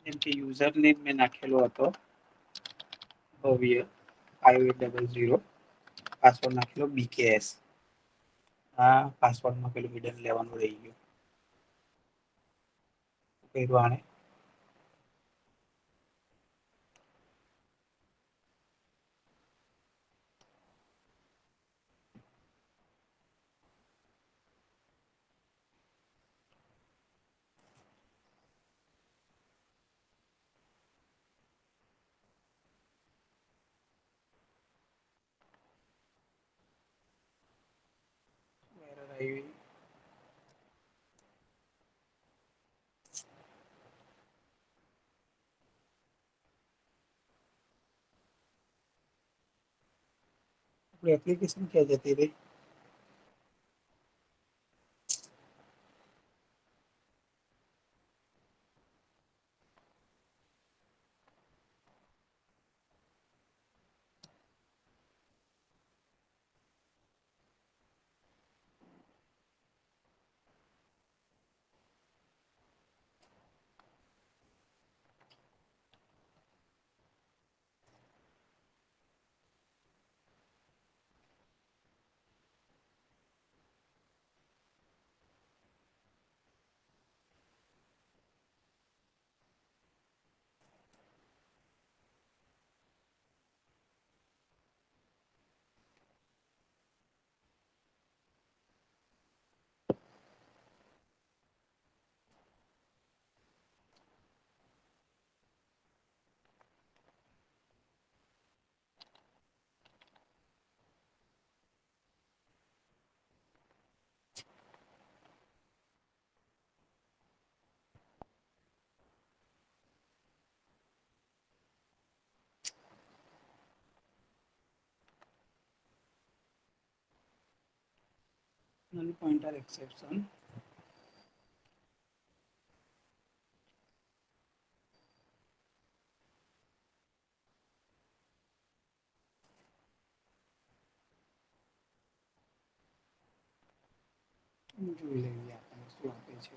જેમ કે યુઝર નેમ મેં નાખેલો હતો ભવ્ય 5800, પાસવર્ડ નાખેલો BKS. આ પાસવર્ડમાં પેલું મિડલ લેવાનું રહી ગયું. કર્યું આણે આવી. એપ્લિકેશન ક્યાં જતી રહી? Null pointer exception. જોઈ લઈએ આપણે શું આપે છે.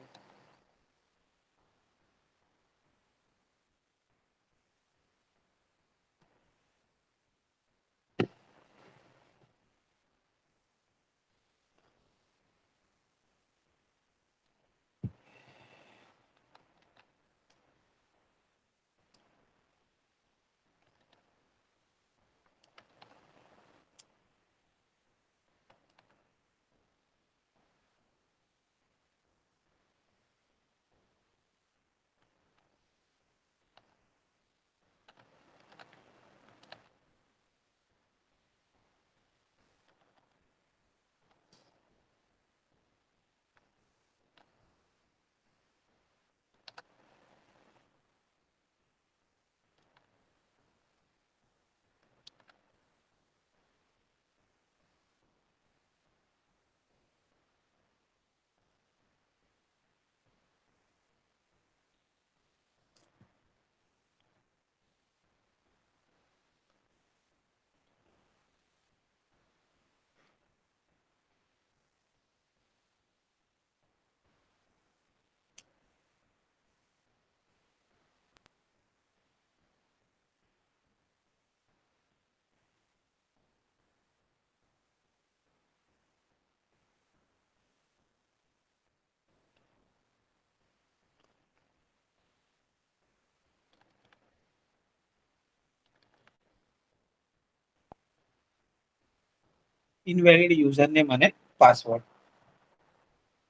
ઇનવેલિડ યુઝર નેમ અને પાસવર્ડ.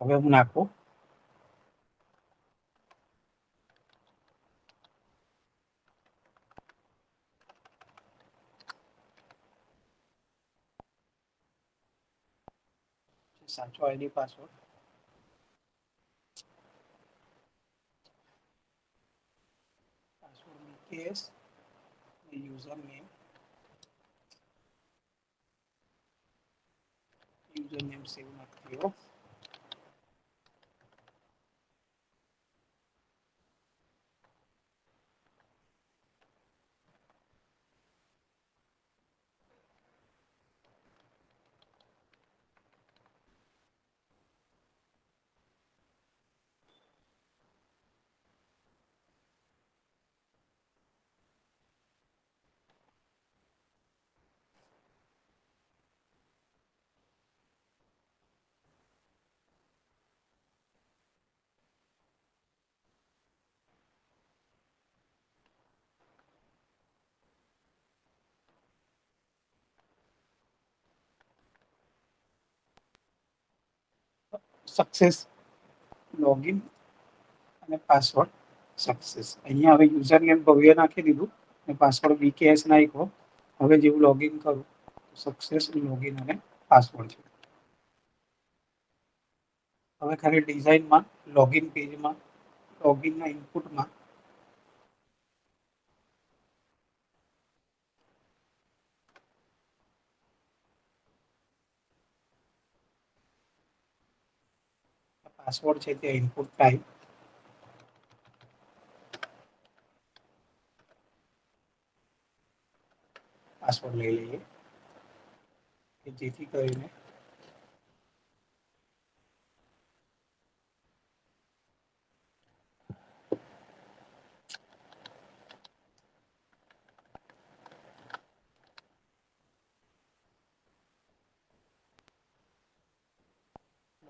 હવે હું નાખું. સાચો ID password. Password case user name. User name save નથી થયો. સક્સેસ લોગિન અને પાસવર્ડ સક્સેસ. અહીંયા હવે યુઝર નેમ ભવ્ય નાખી દીધું અને પાસવર્ડ બીકેએસ નાખ્યો. હવે જેવું લોગિન કરું સક્સેસ લોગિન અને પાસવર્ડ છે. હવે ખાલી ડિઝાઇનમાં લોગિન પેજમાં લોગિનના ઇનપુટમાં પાસવર્ડ છે તે ઇનપુટ ટાઈપ પાસવર્ડ લઈ લઈએ કે જેથી કરીને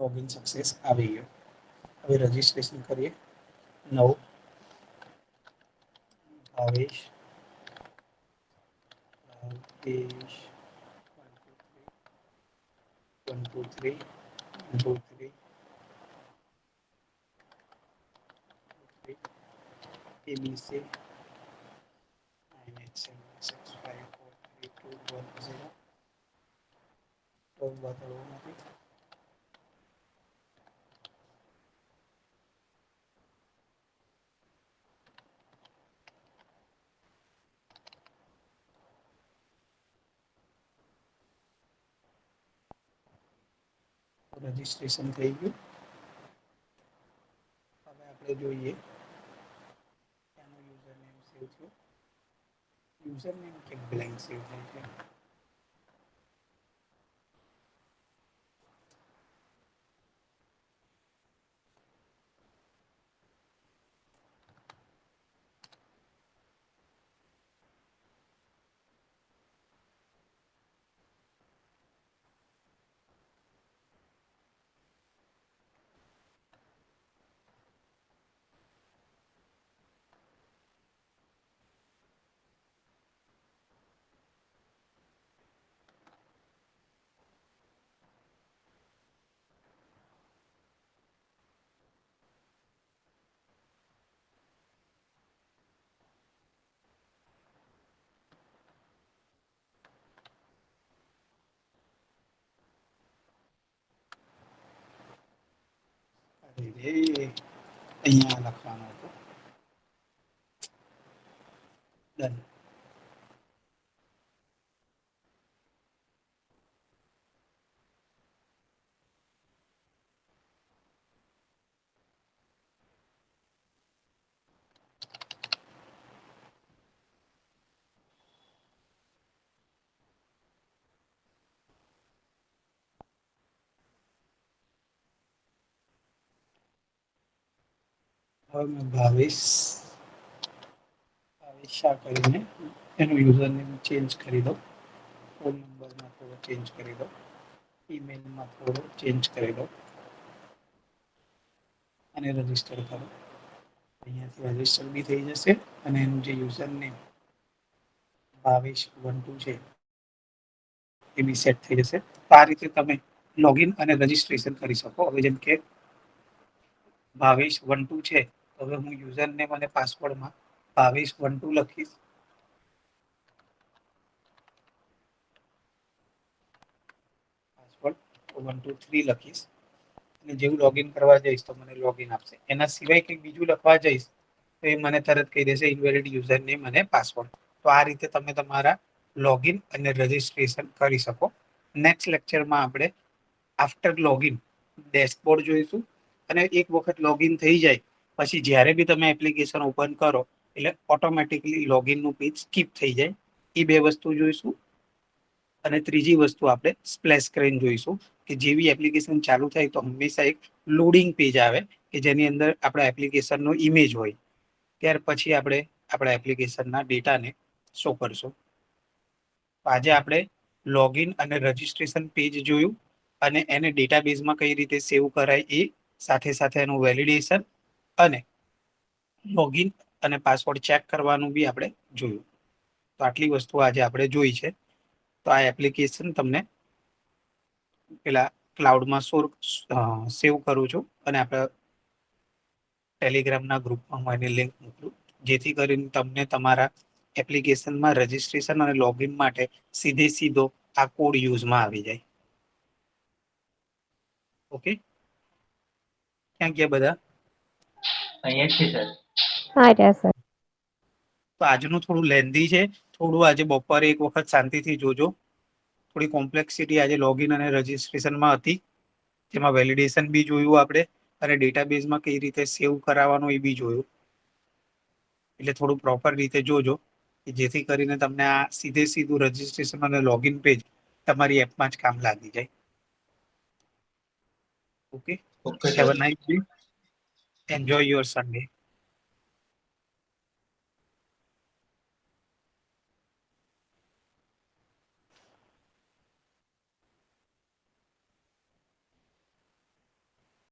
લોગિન સક્સેસ આવી ગયો. હવે રજીસ્ટ્રેશન કરીએ. નવું ભાવેશ ભાવેશ 1 2 3 1 2 3 ABC 987654321 બતાડવું નથી. રજીસ્ટ્રેશન થઈ ગયું. હવે આપણે જોઈએ એનો યુઝર નેમ સેવ થયો. યુઝર નેમ કે બ્લેન્ક સેવ થાય છે. અહીંયા લખવાનું હતું. ડન. હવે મેં ભાવેશા કરીને એનું યુઝર નેમ ચેન્જ કરી દો. ફોન નંબરમાં થોડો ચેન્જ કરી દો. ઈમેલમાં થોડો ચેન્જ કરી દો અને રજીસ્ટર કરો. અહીંયાથી રજીસ્ટર બી થઈ જશે અને એનું જે યુઝર નેમ ભાવેશ 1 2 છે એ બી સેટ થઈ જશે. તો આ રીતે તમે લોગિન અને રજીસ્ટ્રેશન કરી શકો. હવે જેમ કે ભાવેશ 1 2 છે, તો હવે હું યુઝર નેમ અને પાસવર્ડમાં ભાવેશ 1 2 લખીશ. પાસવર્ડ 1 2 3 લખીશ અને જેવું લોગિન કરવા જઈશ તો મને લોગિન આપશે. એના સિવાય કંઈક બીજું લખવા જઈશ તો એ મને તરત કહી દેશે ઇનવેલિડ યુઝર નેમ અને પાસવર્ડ. તો આ રીતે તમે તમારા લોગિન અને રજીસ્ટ્રેશન કરી શકો. નેક્સ્ટ લેક્ચરમાં આપણે આફ્ટર લોગિન ડેશબોર્ડ જોઈશું અને એક વખત લોગિન થઈ જાય પછી જ્યારે બી તમે એપ્લિકેશન ઓપન કરો એટલે ઓટોમેટિકલી લોગિનનું પેજ સ્કીપ થઈ જાય. એ બે વસ્તુ જોઈશું. અને ત્રીજી વસ્તુ આપણે સ્પ્લેશ સ્ક્રીન જોઈશું કે જેવી એપ્લિકેશન ચાલુ થાય તો હંમેશા એક લોડિંગ પેજ આવે કે જેની અંદર આપણા એપ્લિકેશનનો ઇમેજ હોય. ત્યાર પછી આપણે આપણા એપ્લિકેશનના ડેટાને શો કરશું. આજે આપણે લોગિન અને રજીસ્ટ્રેશન પેજ જોયું અને એને ડેટાબેઝમાં કઈ રીતે સેવ કરાય એ, સાથે સાથે એનું વેલિડેશન અને લોગિન અને પાસવર્ડ ચેક કરવાનું બી આપણે જોયું. તો આટલી વસ્તુ આજે આપણે જોઈ છે. તો આ એપ્લિકેશન તમને પેલા ક્લાઉડમાં સેવ કરું છું અને આપણે ટેલિગ્રામના ગ્રુપમાં હું એની લિંક મોકલું જેથી કરીને તમને તમારા એપ્લિકેશનમાં રજીસ્ટ્રેશન અને લોગિન માટે સીધો આ કોડ યુઝમાં આવી જાય. ઓકે, ક્યાં ગયા બધા? અહીંયા જ છે સર. હા સર. તો આજનું થોડું લેન્ધી છે. થોડું આજે બપોરે એક વખત શાંતિથી જોજો. થોડી કોમ્પ્લેક્સિટી આજે લોગિન અને રજીસ્ટ્રેશનમાં હતી. જેમાં વેલિડેશન બી જોયું આપણે અને ડેટાબેઝમાં કઈ રીતે સેવ કરાવવાનું એ બી જોયું. એટલે થોડું પ્રોપર રીતે જોજો કે જેથી કરીને તમને આ સીધું રજીસ્ટ્રેશન અને લોગિન પેજ તમારી એપમાં જ કામ લાગી જાય. Okay, okay have sir. A nice day. Enjoy your Sunday.